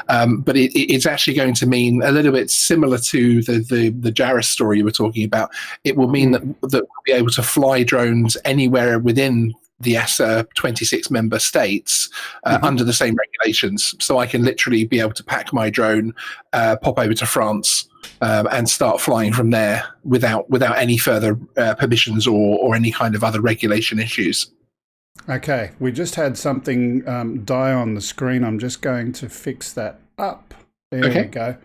But it's actually going to mean a little bit similar to the Jarrus story you were talking about. It will mean that we'll be able to fly drones anywhere within the ESA 26 member states under the same regulations. So I can literally be able to pack my drone, pop over to France, and start flying from there without any further permissions or any kind of other regulation issues. Okay, we just had something die on the screen. I'm just going to fix that up. There we go.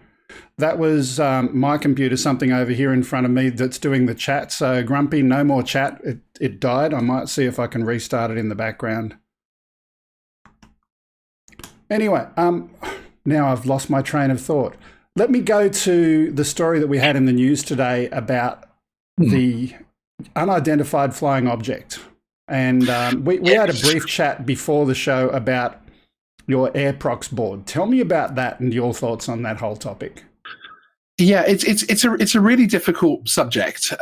That was my computer, something over here in front of me that's doing the chat. So Grumpy, no more chat. It died. I might see if I can restart it in the background. Anyway, now I've lost my train of thought. Let me go to the story that we had in the news today about the unidentified flying object. And we had a brief chat before the show about your AirProx board. Tell me about that and your thoughts on that whole topic. Yeah, it's a really difficult subject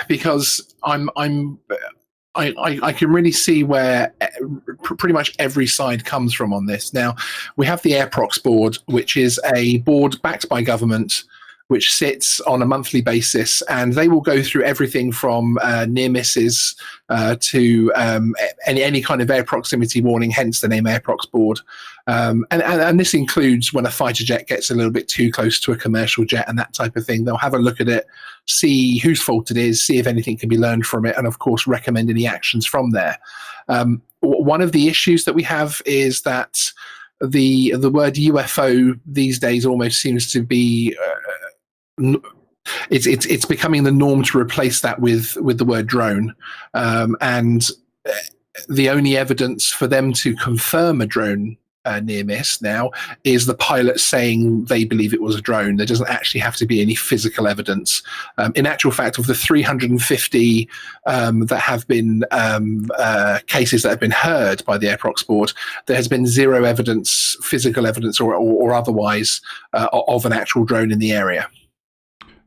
because I can really see where pretty much every side comes from on this. Now, we have the AirProx board, which is a board backed by government, which sits on a monthly basis, and they will go through everything from near misses to any kind of air proximity warning, hence the name AirProx board. And this includes when a fighter jet gets a little bit too close to a commercial jet and that type of thing. They'll have a look at it, see whose fault it is, see if anything can be learned from it, and of course recommend any actions from there. One of the issues that we have is that the word UFO these days almost seems to be it's becoming the norm to replace that with the word drone, and the only evidence for them to confirm a drone near miss now is the pilot saying they believe it was a drone. There doesn't actually have to be any physical evidence. In actual fact, of the 350 that have been cases that have been heard by the AirProx board, there has been zero evidence, physical evidence or otherwise, of an actual drone in the area.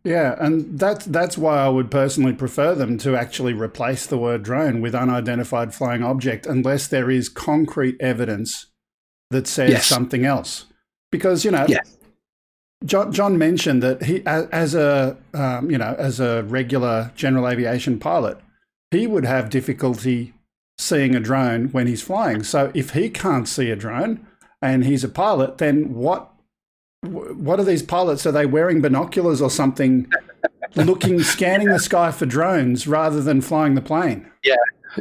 Yeah, and that's why I would personally prefer them to actually replace the word drone with unidentified flying object, unless there is concrete evidence that says something else. Because, John mentioned that he, as a regular general aviation pilot, he would have difficulty seeing a drone when he's flying. So if he can't see a drone and he's a pilot, then what are these pilots? Are they wearing binoculars or something, scanning the sky for drones rather than flying the plane?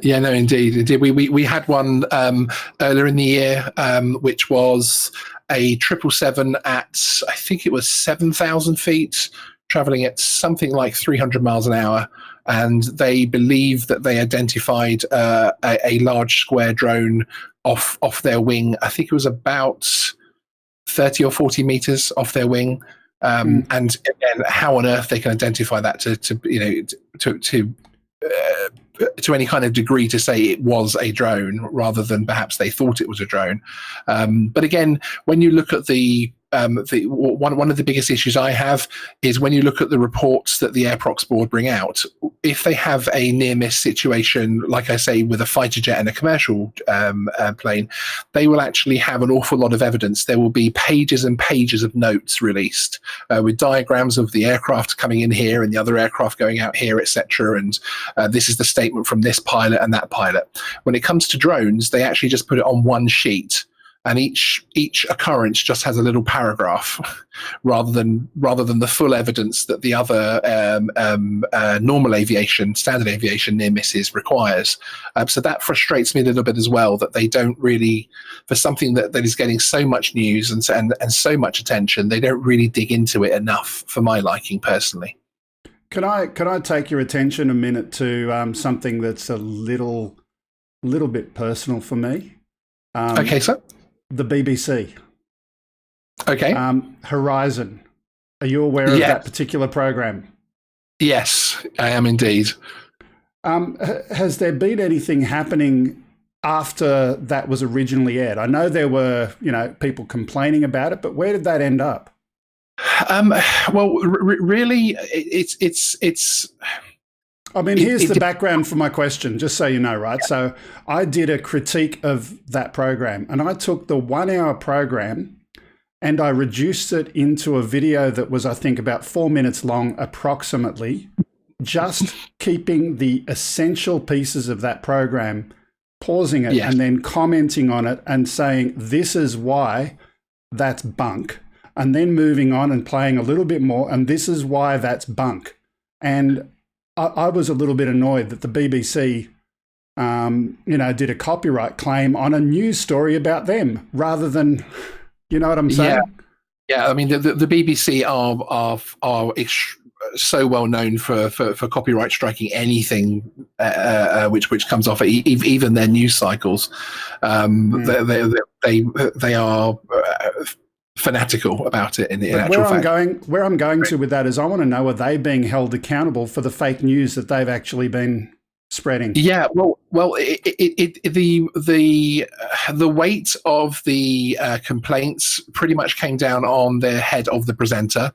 Yeah, no, indeed. We had one earlier in the year, which was a 777 at, I think it was 7,000 feet, traveling at something like 300 miles an hour. And they believe that they identified a large square drone off their wing. I think it was about 30 or 40 meters off their wing. And again, how on earth they can identify that to any kind of degree to say it was a drone rather than perhaps they thought it was a drone. But again, when you look at one of the biggest issues I have is when you look at the reports that the AirProx board bring out, if they have a near miss situation, like I say, with a fighter jet and a commercial plane, they will actually have an awful lot of evidence. There will be pages and pages of notes released with diagrams of the aircraft coming in here and the other aircraft going out here, etc. And this is the statement from this pilot and that pilot. When it comes to drones, they actually just put it on one sheet. And each occurrence just has a little paragraph, rather than the full evidence that the other normal aviation, standard aviation near misses requires. So that frustrates me a little bit as well, that they don't really, for something that is getting so much news and so much attention, they don't really dig into it enough for my liking personally. Can I take your attention a minute to something that's a little bit personal for me? Okay, sir. The BBC. Okay. Horizon. Are you aware of that particular program? Yes, I am indeed. Has there been anything happening after that was originally aired? I know there were, people complaining about it, but where did that end up? Well, really, it's. I mean, here's the background for my question, just so you know, right? Yeah. So I did a critique of that program, and I took the 1 hour program and I reduced it into a video that was, I think, about 4 minutes long, approximately, just keeping the essential pieces of that program, pausing it, and then commenting on it and saying, this is why that's bunk. And then moving on and playing a little bit more, and this is why that's bunk. And I was a little bit annoyed that the BBC, did a copyright claim on a news story about them rather than, you know what I'm saying? Yeah. I mean, the BBC are so well known for copyright striking anything which comes off it, even their news cycles. They are fanatical about it in actual fact. Where I'm going to with that is I want to know, are they being held accountable for the fake news that they've actually been spreading? Yeah, well, the weight of the complaints pretty much came down on the head of the presenter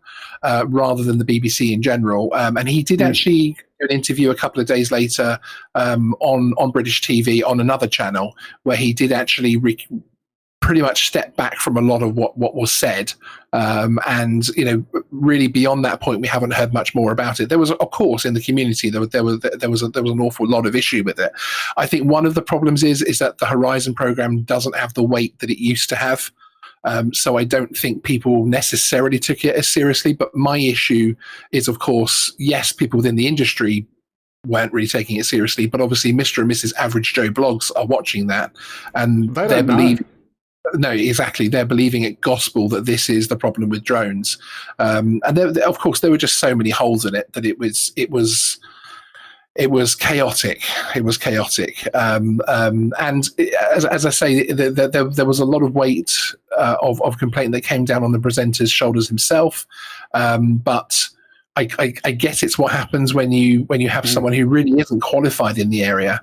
rather than the BBC in general. And he did actually do an interview a couple of days later on British TV on another channel where he did actually pretty much step back from a lot of what was said, and really beyond that point we haven't heard much more about it. There was, of course, in the community there was an awful lot of issue with it. I think one of the problems is that the Horizon program doesn't have the weight that it used to have, so I don't think people necessarily took it as seriously. But my issue is, of course, yes, people within the industry weren't really taking it seriously, but obviously Mr. and Mrs. Average Joe blogs are watching that, and they're believing. No, exactly. They're believing it gospel that this is the problem with drones, and of course there were just so many holes in it that it was chaotic. It was chaotic, and as I say, there was a lot of weight of complaint that came down on the presenter's shoulders himself, but I guess it's what happens when you have someone who really isn't qualified in the area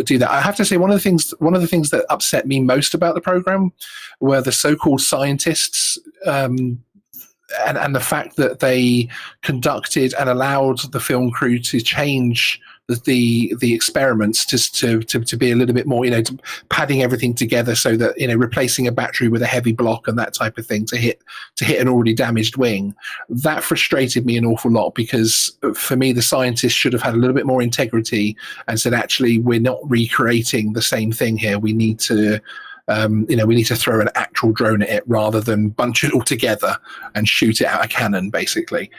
do that. I have to say, one of the things that upset me most about the program were the so-called scientists, and the fact that they conducted and allowed the film crew to change the experiments to be a little bit more, padding everything together so that, replacing a battery with a heavy block and that type of thing to hit an already damaged wing. That frustrated me an awful lot, because for me, the scientists should have had a little bit more integrity and said, actually, we're not recreating the same thing here. We need to we need to throw an actual drone at it rather than bunch it all together and shoot it out of cannon, basically.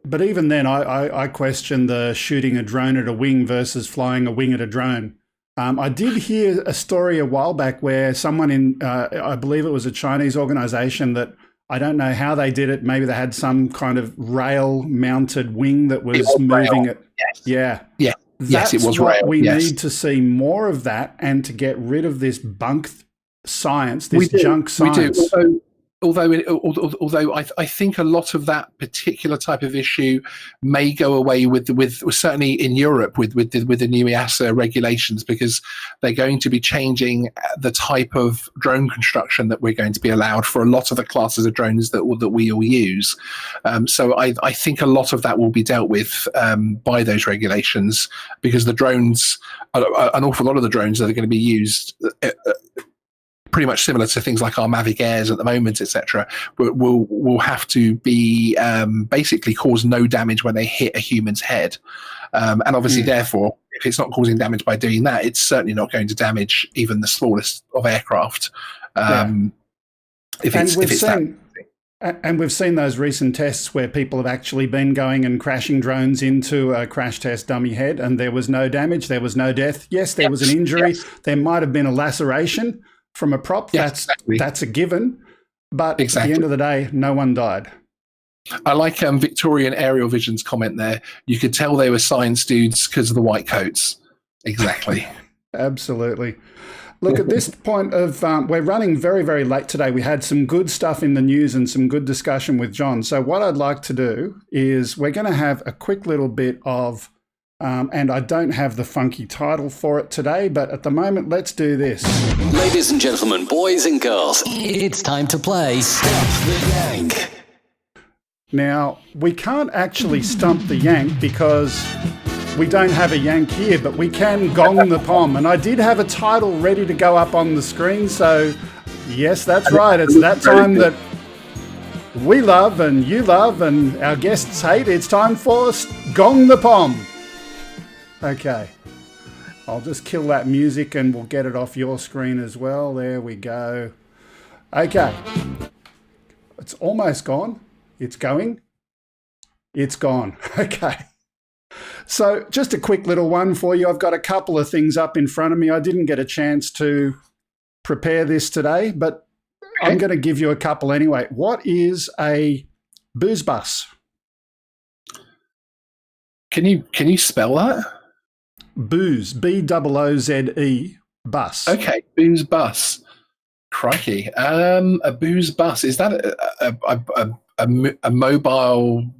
But even then, I question the shooting a drone at a wing versus flying a wing at a drone. I did hear a story a while back where someone in, I believe it was a Chinese organization, that I don't know how they did it. Maybe they had some kind of rail-mounted wing that was moving it. Yes. Yeah. Yes, it was rail. We need to see more of that, and to get rid of this bunk science, this junk science. We do. Although I think a lot of that particular type of issue may go away with certainly in Europe with the new EASA regulations, because they're going to be changing the type of drone construction that we're going to be allowed for a lot of the classes of drones that we all use. So I think a lot of that will be dealt with by those regulations, because the drones, an awful lot of the drones that are going to be used, pretty much similar to things like our Mavic Airs at the moment, etc., will have to be basically cause no damage when they hit a human's head. And obviously, therefore, if it's not causing damage by doing that, it's certainly not going to damage even the smallest of aircraft. And we've seen those recent tests where people have actually been going and crashing drones into a crash test dummy head, and there was no damage, there was no death. Yes, there was an injury. There might have been a laceration from a prop. That's a given. But at the end of the day, no one died. I like Victorian Aerial Vision's comment there. You could tell they were science dudes because of the white coats. Exactly. Absolutely. Look, at this point of, we're running very, very late today. We had some good stuff in the news and some good discussion with John. So what I'd like to do is we're going to have a quick little bit of, and I don't have the funky title for it today, but at the moment, let's do this. Ladies and gentlemen, boys and girls, it's time to play Stump the Yank. Now, we can't actually stump the yank because we don't have a yank here, but we can gong the pom. And I did have a title ready to go up on the screen, so yes, that's right. It's that time that we love and you love and our guests hate. It's time for Gong the Pom. Okay. I'll just kill that music and we'll get it off your screen as well. There we go. Okay. It's almost gone. It's going. It's gone. Okay. So just a quick little one for you. I've got a couple of things up in front of me. I didn't get a chance to prepare this today, but I'm going to give you a couple anyway. What is a booze bus? Can you spell that? Booze, B-O-O-Z-E, bus. Okay, booze bus. Crikey. A booze bus. Is that a mobile...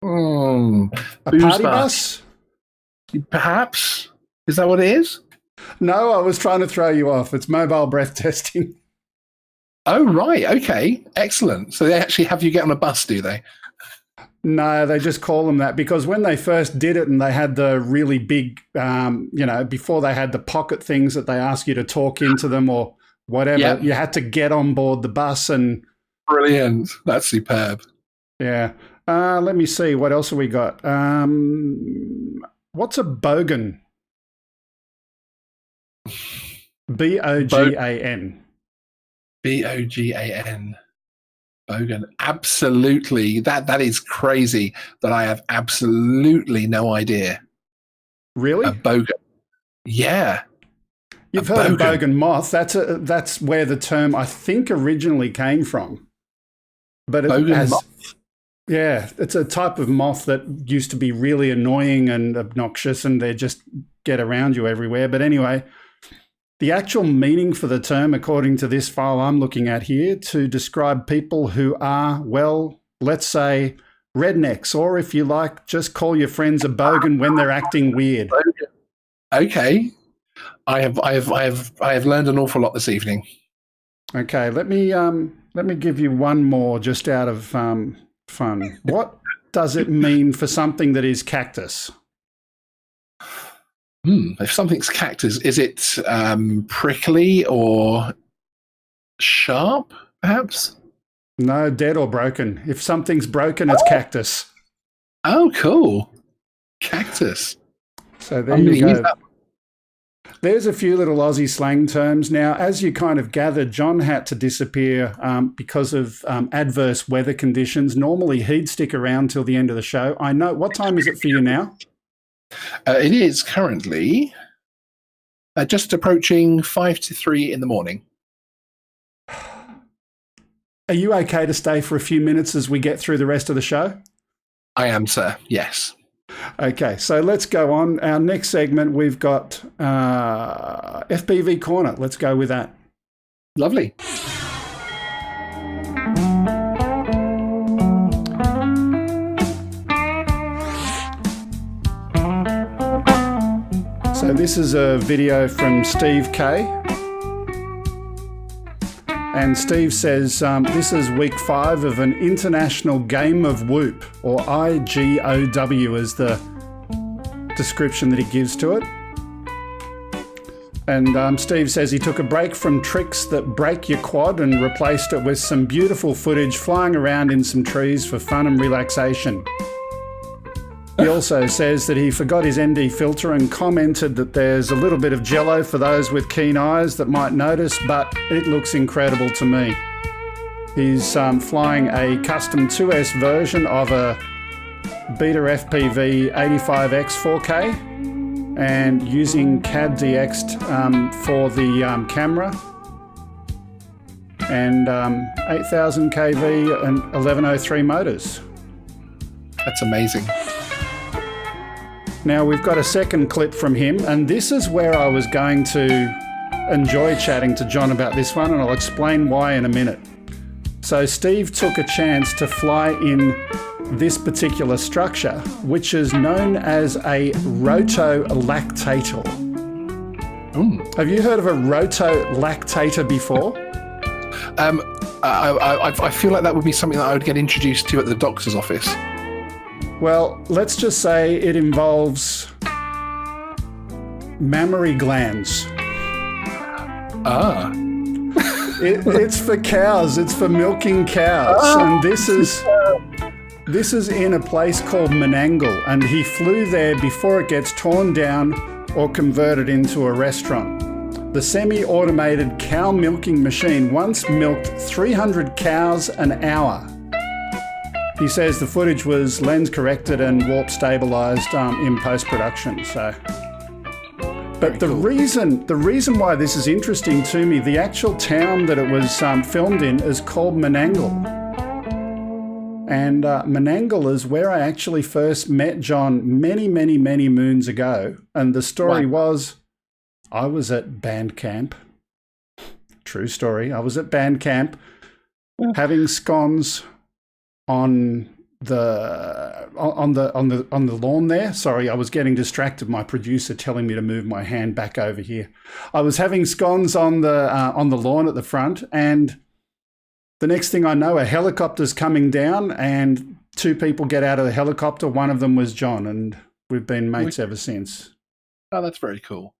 a party bus? Perhaps. Is that what it is? No, I was trying to throw you off. It's mobile breath testing. Oh, right. Okay. Excellent. So they actually have you get on a bus, do they? No, they just call them that because when they first did it and they had the really big, before they had the pocket things that they ask you to talk into them or whatever, you had to get on board the bus and... Brilliant. That's superb. Yeah. Let me see. What else have we got? What's a bogan? B-O-G-A-N. B-O-G-A-N. Bogan. Absolutely. That is crazy that I have absolutely no idea. Really? A bogan. Yeah. You've heard of bogan moth. That's where the term, I think, originally came from. But it has... Moth? Yeah, it's a type of moth that used to be really annoying and obnoxious and they just get around you everywhere. But anyway, the actual meaning for the term, according to this file I'm looking at here, to describe people who are, well, let's say rednecks, or if you like, just call your friends a bogan when they're acting weird. Okay. I have learned an awful lot this evening. Okay, let me give you one more just out of fun. What does it mean for something that is cactus? If something's cactus, is it prickly or sharp, perhaps? No, dead or broken. If something's broken, it's cactus. Oh, cool. Cactus. So there you go. There's a few little Aussie slang terms. Now, as you kind of gathered, John had to disappear because of adverse weather conditions. Normally, he'd stick around till the end of the show. I know. What time is it for you now? It is currently just approaching 2 to 3 in the morning. Are you okay to stay for a few minutes as we get through the rest of the show? I am, sir. Yes. Okay, so let's go on. Our next segment, we've got FPV Corner. Let's go with that. Lovely. So this is a video from Steve K. And Steve says, this is week 5 of an international game of whoop, or IGOW is the description that he gives to it. And Steve says he took a break from tricks that break your quad and replaced it with some beautiful footage flying around in some trees for fun and relaxation. He also says that he forgot his ND filter and commented that there's a little bit of jello for those with keen eyes that might notice, but it looks incredible to me. He's flying a custom 2S version of a Beta FPV 85X 4K and using CAD DX for the camera and 8000 kV and 1103 motors. That's amazing. Now, we've got a second clip from him, and this is where I was going to enjoy chatting to John about this one, and I'll explain why in a minute. So Steve took a chance to fly in this particular structure, which is known as a rotolactator. Have you heard of a rotolactator before? I feel like that would be something that I would get introduced to at the doctor's office. Well, let's just say it involves mammary glands. It's for cows. It's for milking cows. And this is in a place called Menangle, and he flew there before it gets torn down or converted into a restaurant. The semi-automated cow milking machine once milked 300 cows an hour. He says the footage was lens corrected and warp stabilized in post-production. But the reason why this is interesting to me, the actual town that it was filmed in is called Menangle. And Menangle is where I actually first met John many, many, many moons ago. And the story was, I was at band camp. True story. I was at band camp having scones on the lawn there. Sorry, I was getting distracted. My producer telling me to move my hand back over here. I was having scones on the lawn at the front, and the next thing I know, a helicopter's coming down, and two people get out of the helicopter. One of them was John, and we've been mates ever since. Oh, that's very cool.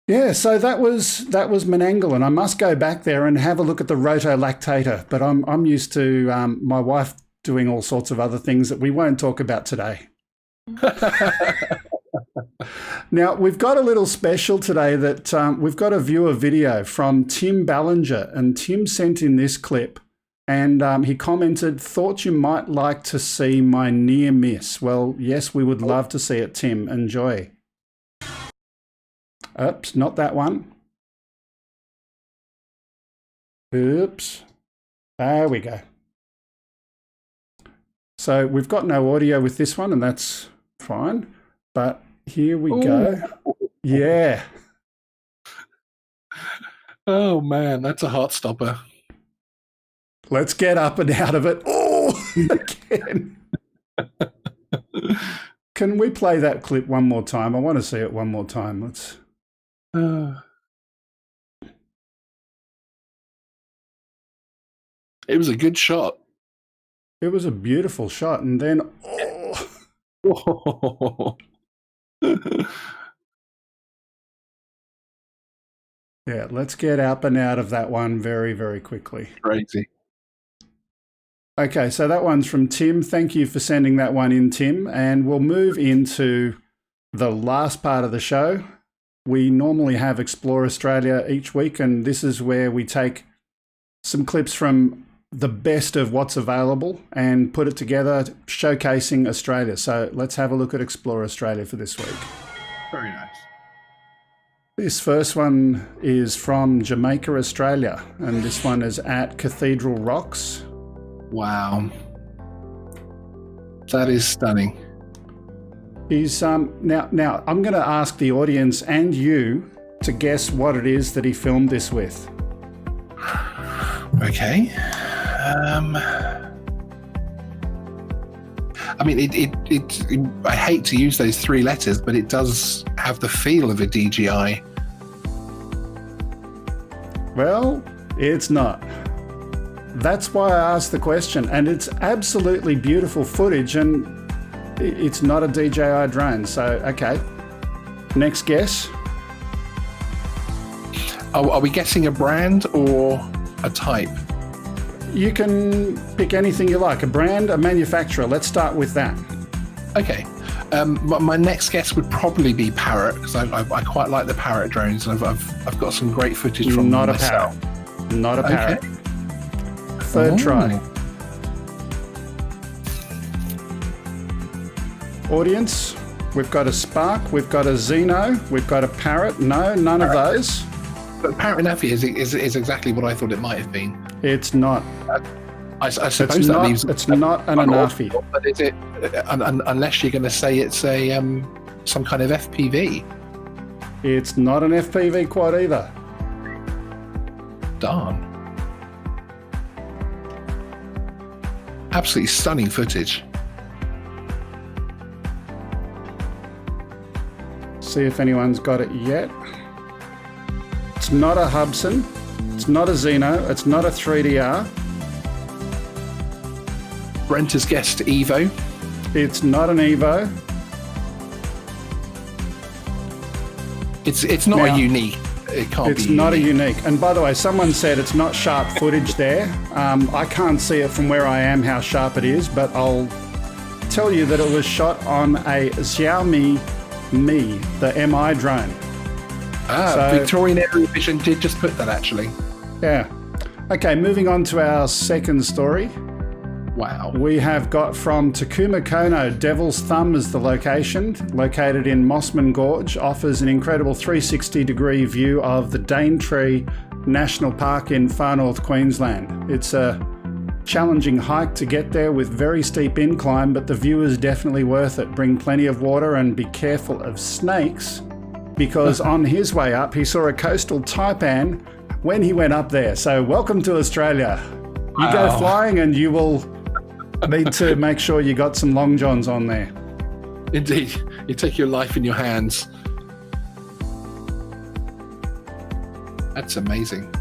Yeah, so that was Menangle, and I must go back there and have a look at the rotolactator. But I'm used to my wife doing all sorts of other things that we won't talk about today. Now, we've got a little special today that we've got a viewer video from Tim Ballinger, and Tim sent in this clip, and he commented, "Thought you might like to see my near miss." Well, yes, we would love to see it, Tim. Enjoy. Oops, not that one. Oops. There we go. So we've got no audio with this one, and that's fine. But here we go. Yeah. Oh, man, that's a heart stopper. Let's get up and out of it. Oh, again. Can we play that clip one more time? I want to see it one more time. Let's... It was a good shot. It was a beautiful shot, and then yeah, let's get up and out of that one very, very quickly. Crazy. Okay, so that one's from Tim. Thank you for sending that one in, Tim. And we'll move into the last part of the show. We normally have Explore Australia each week, and this is where we take some clips from the best of what's available and put it together, showcasing Australia. So let's have a look at Explore Australia for this week. Very nice. This first one is from Jamaica, Australia, and this one is at Cathedral Rocks. Wow. That is stunning. He's now I'm going to ask the audience and you to guess what it is that he filmed this with. Okay. I mean, I hate to use those three letters, but it does have the feel of a DJI. Well, it's not. That's why I asked the question, and it's absolutely beautiful footage, and it's not a DJI drone. So, okay. Next guess. Are we guessing a brand or a type? You can pick anything you like. A brand, a manufacturer. Let's start with that. Okay. My next guess would probably be Parrot, because I quite like the Parrot drones. I've got some great footage from Not myself. A Parrot. Not a Parrot. Okay. Third try. Audience, we've got a Spark, we've got a Xeno, we've got a Parrot. No, none of those. But Parrot Navi is exactly what I thought it might have been. It's not. I suppose that leaves. It's not an Anafi. But is it? Unless you're going to say it's a some kind of FPV. It's not an FPV quad either. Darn. Absolutely stunning footage. See if anyone's got it yet. It's not a Hubsan. It's not a Xeno. It's not a 3DR. Brent has guessed Evo. It's not an Evo. It's not a unique. It can't be. It's not a unique. And by the way, someone said it's not sharp footage there. I can't see it from where I am how sharp it is, but I'll tell you that it was shot on a Xiaomi Mi, the MI drone. Victorian Aerial Vision did just put that actually. Yeah. Okay, moving on to our second story. Wow. We have got from Takuma Kono, Devil's Thumb is the location, located in Mossman Gorge, offers an incredible 360-degree view of the Daintree National Park in far north Queensland. It's a challenging hike to get there with very steep incline, but the view is definitely worth it. Bring plenty of water and be careful of snakes, because on his way up, he saw a coastal taipan when he went up there. So welcome to Australia. You go flying and you will need to make sure you got some long johns on there. Indeed. You take your life in your hands. That's amazing.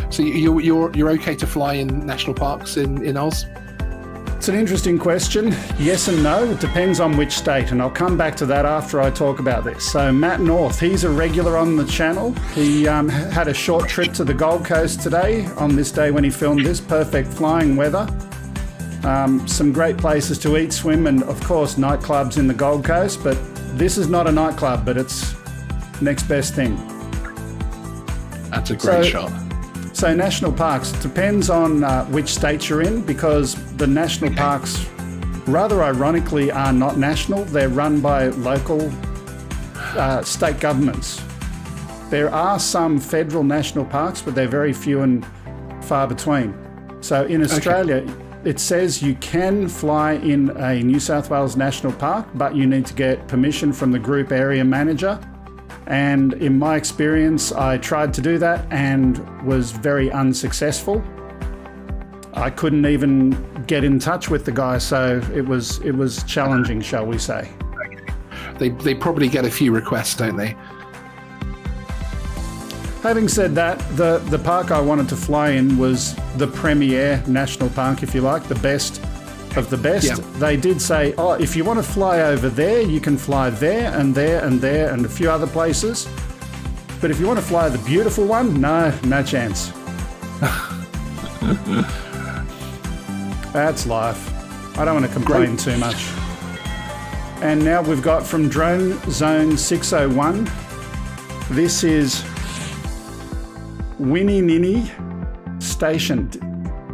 So you're okay to fly in national parks in Oz? It's an interesting question. Yes and no. It depends on which state, and I'll come back to that after I talk about this. So Matt North, he's a regular on the channel. He had a short trip to the Gold Coast today on this day when he filmed this. Perfect flying weather. Some great places to eat, swim, and of course nightclubs in the Gold Coast, but this is not a nightclub, but it's next best thing. That's a great shot. So national parks, depends on which state you're in, because the national parks, rather ironically, are not national. They're run by local state governments. There are some federal national parks, but they're very few and far between. So in Australia, it says you can fly in a New South Wales national park, but you need to get permission from the group area manager. And in my experience, I tried to do that and was very unsuccessful. I couldn't even get in touch with the guy, so it was challenging, shall we say. They probably get a few requests, don't they? Having said that, the park I wanted to fly in was the premier national park, if you like, the best of the best. Yeah. They did say, if you want to fly over there, you can fly there and there and there and a few other places. But if you want to fly the beautiful one, no chance. That's life. I don't want to complain too much. And now we've got from Drone Zone 601. This is Winnie Nini Station.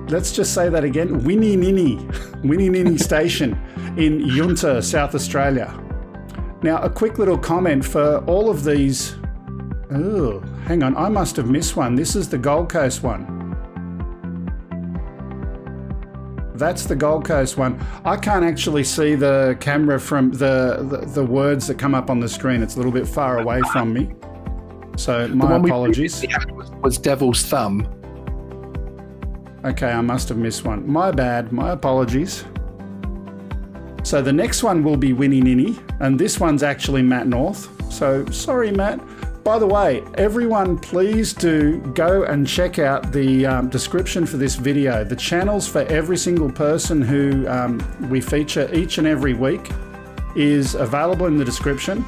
Let's just say that again. Winnie Nini Station in Yunta, South Australia. Now, a quick little comment for all of these. Oh, hang on. I must have missed one. This is the Gold Coast one. That's the Gold Coast one. I can't actually see the camera from the words that come up on the screen. It's a little bit far away from me. So my apologies. The one we was Devil's Thumb. Okay, I must have missed one. My bad, my apologies. So the next one will be Winnie Nini, and this one's actually Matt North. So sorry, Matt. By the way, everyone, please do go and check out the description for this video. The channels for every single person who we feature each and every week is available in the description.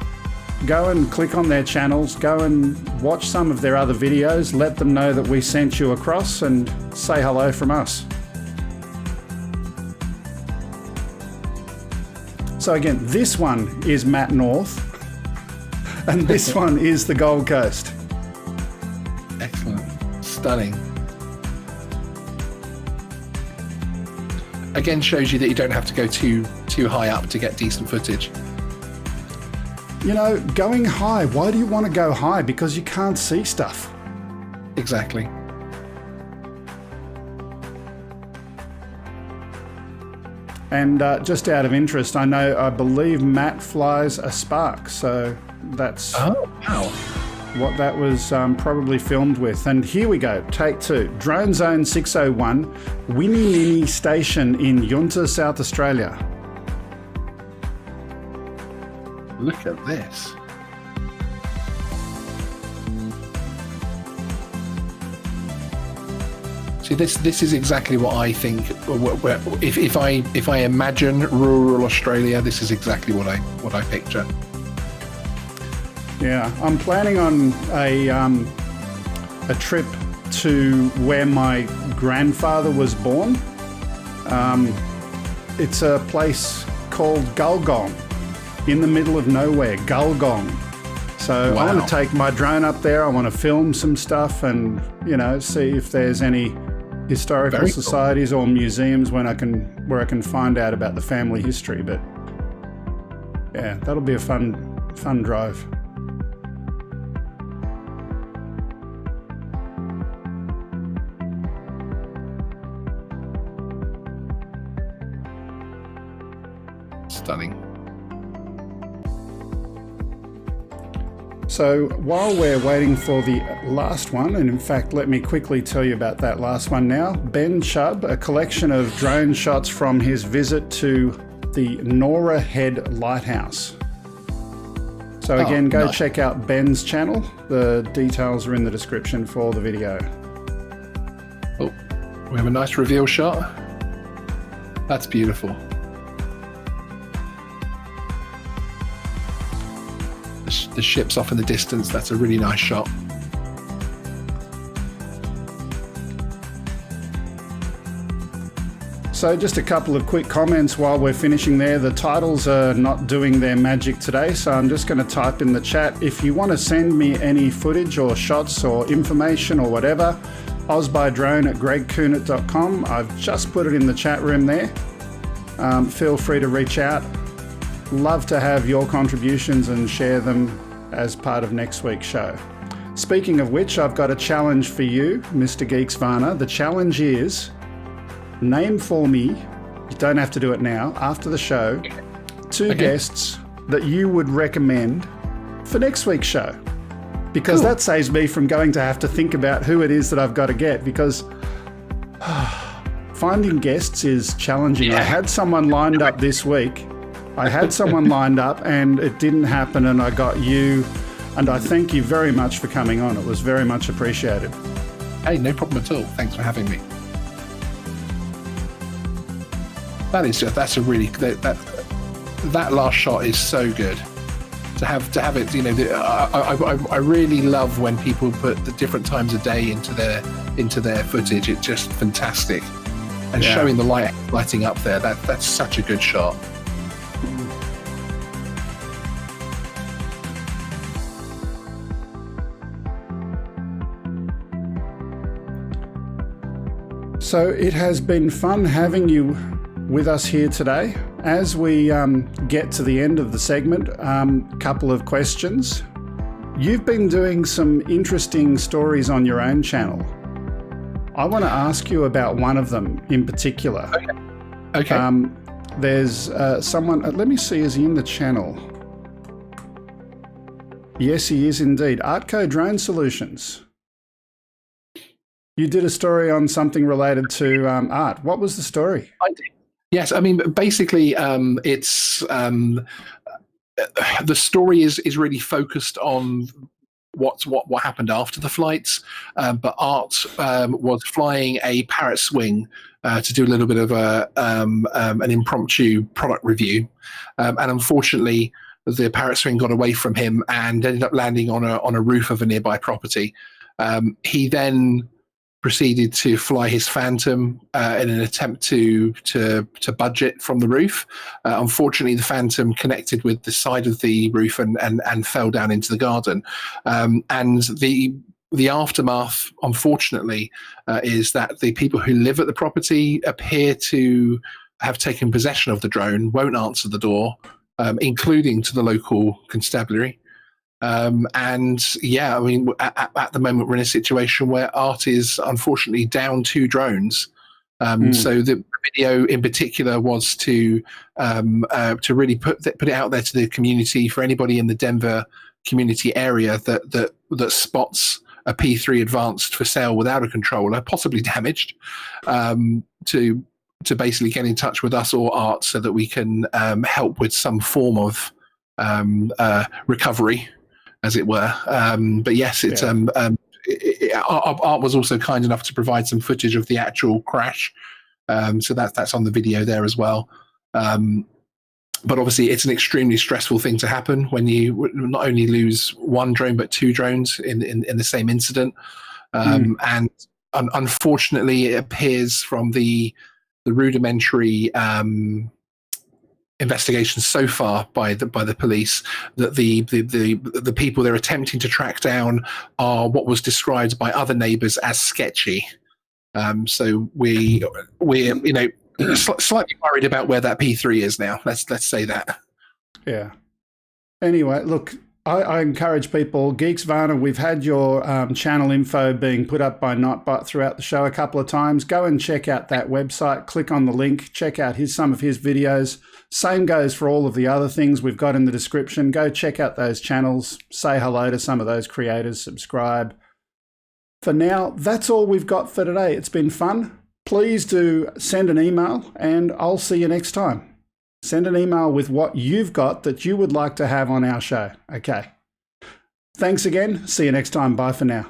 Go and click on their channels, go and watch some of their other videos, let them know that we sent you across and say hello from us. So again, this one is Matt North and this one is the Gold Coast. Excellent. Stunning. Again, shows you that you don't have to go too high up to get decent footage. You know, going high, why do you want to go high? Because you can't see stuff. Exactly. And just out of interest, I believe Matt flies a Spark, so that's what that was probably filmed with. And here we go, take 2. Drone Zone 601, Winnie Nini Station in Yunta, South Australia. Look at this. See, this is exactly what I think. If I imagine rural Australia, this is exactly what I picture. Yeah, I'm planning on a trip to where my grandfather was born. It's a place called Gulgong, in the middle of nowhere, Gulgong. So I want to take my drone up there. I want to film some stuff and, see if there's any historical societies or museums where I can find out about the family history. But yeah, that'll be a fun drive. Stunning. So while we're waiting for the last one, and in fact, let me quickly tell you about that last one now. Ben Chubb, a collection of drone shots from his visit to the Nora Head Lighthouse. So again, go check out Ben's channel. The details are in the description for the video. Oh, we have a nice reveal shot. That's beautiful. The ship's off in the distance. That's a really nice shot. So just a couple of quick comments while we're finishing there. The titles are not doing their magic today, so I'm just going to type in the chat. If you want to send me any footage or shots or information or whatever, ozbydrone@gregkuhnert.com. I've just put it in the chat room there. Feel free to reach out. Love to have your contributions and share them as part of next week's show. Speaking of which, I've got a challenge for you, Mr. Geeksvana. The challenge is, name for me, you don't have to do it now, after the show, 2 guests that you would recommend for next week's show. Because that saves me from going to have to think about who it is that I've got to get, because finding guests is challenging. I had someone lined up this week. And it didn't happen, and I got you, and I thank you very much for coming on. It was very much appreciated. Hey, no problem at all. Thanks for having me. That's a really, that last shot is so good. To have it, I really love when people put the different times of day into their footage. It's just fantastic, and showing the lighting up there. That's such a good shot. So it has been fun having you with us here today. As we get to the end of the segment, couple of questions. You've been doing some interesting stories on your own channel. I want to ask you about one of them in particular. Okay. There's someone, let me see, is he in the channel? Yes, he is indeed. Artco Drone Solutions. You did a story on something related to art. What was the story? I did. Yes, I mean, basically, it's the story is really focused on what happened after the flights, but Art was flying a Parrot Swing to do a little bit of an impromptu product review, and unfortunately, the Parrot Swing got away from him and ended up landing on a roof of a nearby property. He then proceeded to fly his Phantom in an attempt to budget from the roof. Unfortunately, the Phantom connected with the side of the roof and fell down into the garden. And the aftermath, unfortunately, is that the people who live at the property appear to have taken possession of the drone, won't answer the door, including to the local constabulary. And yeah, I mean, at the moment we're in a situation where Art is unfortunately down 2 drones. So the video in particular was to really put it out there to the community, for anybody in the Denver community area that spots a P3 Advanced for sale without a controller, possibly damaged, to basically get in touch with us or Art so that we can help with some form of recovery, as it were. But yes, it's Art was also kind enough to provide some footage of the actual crash, so that's on the video there as well. But obviously, it's an extremely stressful thing to happen when you not only lose one drone but two drones in the same incident. And unfortunately, it appears from the rudimentary investigation so far by the police that the people they're attempting to track down are what was described by other neighbours as sketchy. So we're slightly worried about where that P3 is now. Let's say that. Yeah. Anyway, look, I encourage people, Geeksvana, we've had your channel info being put up by Nightbot throughout the show a couple of times. Go and check out that website, click on the link, check out some of his videos. Same goes for all of the other things we've got in the description. Go check out those channels, say hello to some of those creators, subscribe. For now, that's all we've got for today. It's been fun. Please do send an email and I'll see you next time. Send an email with what you've got that you would like to have on our show. Okay. Thanks again. See you next time. Bye for now.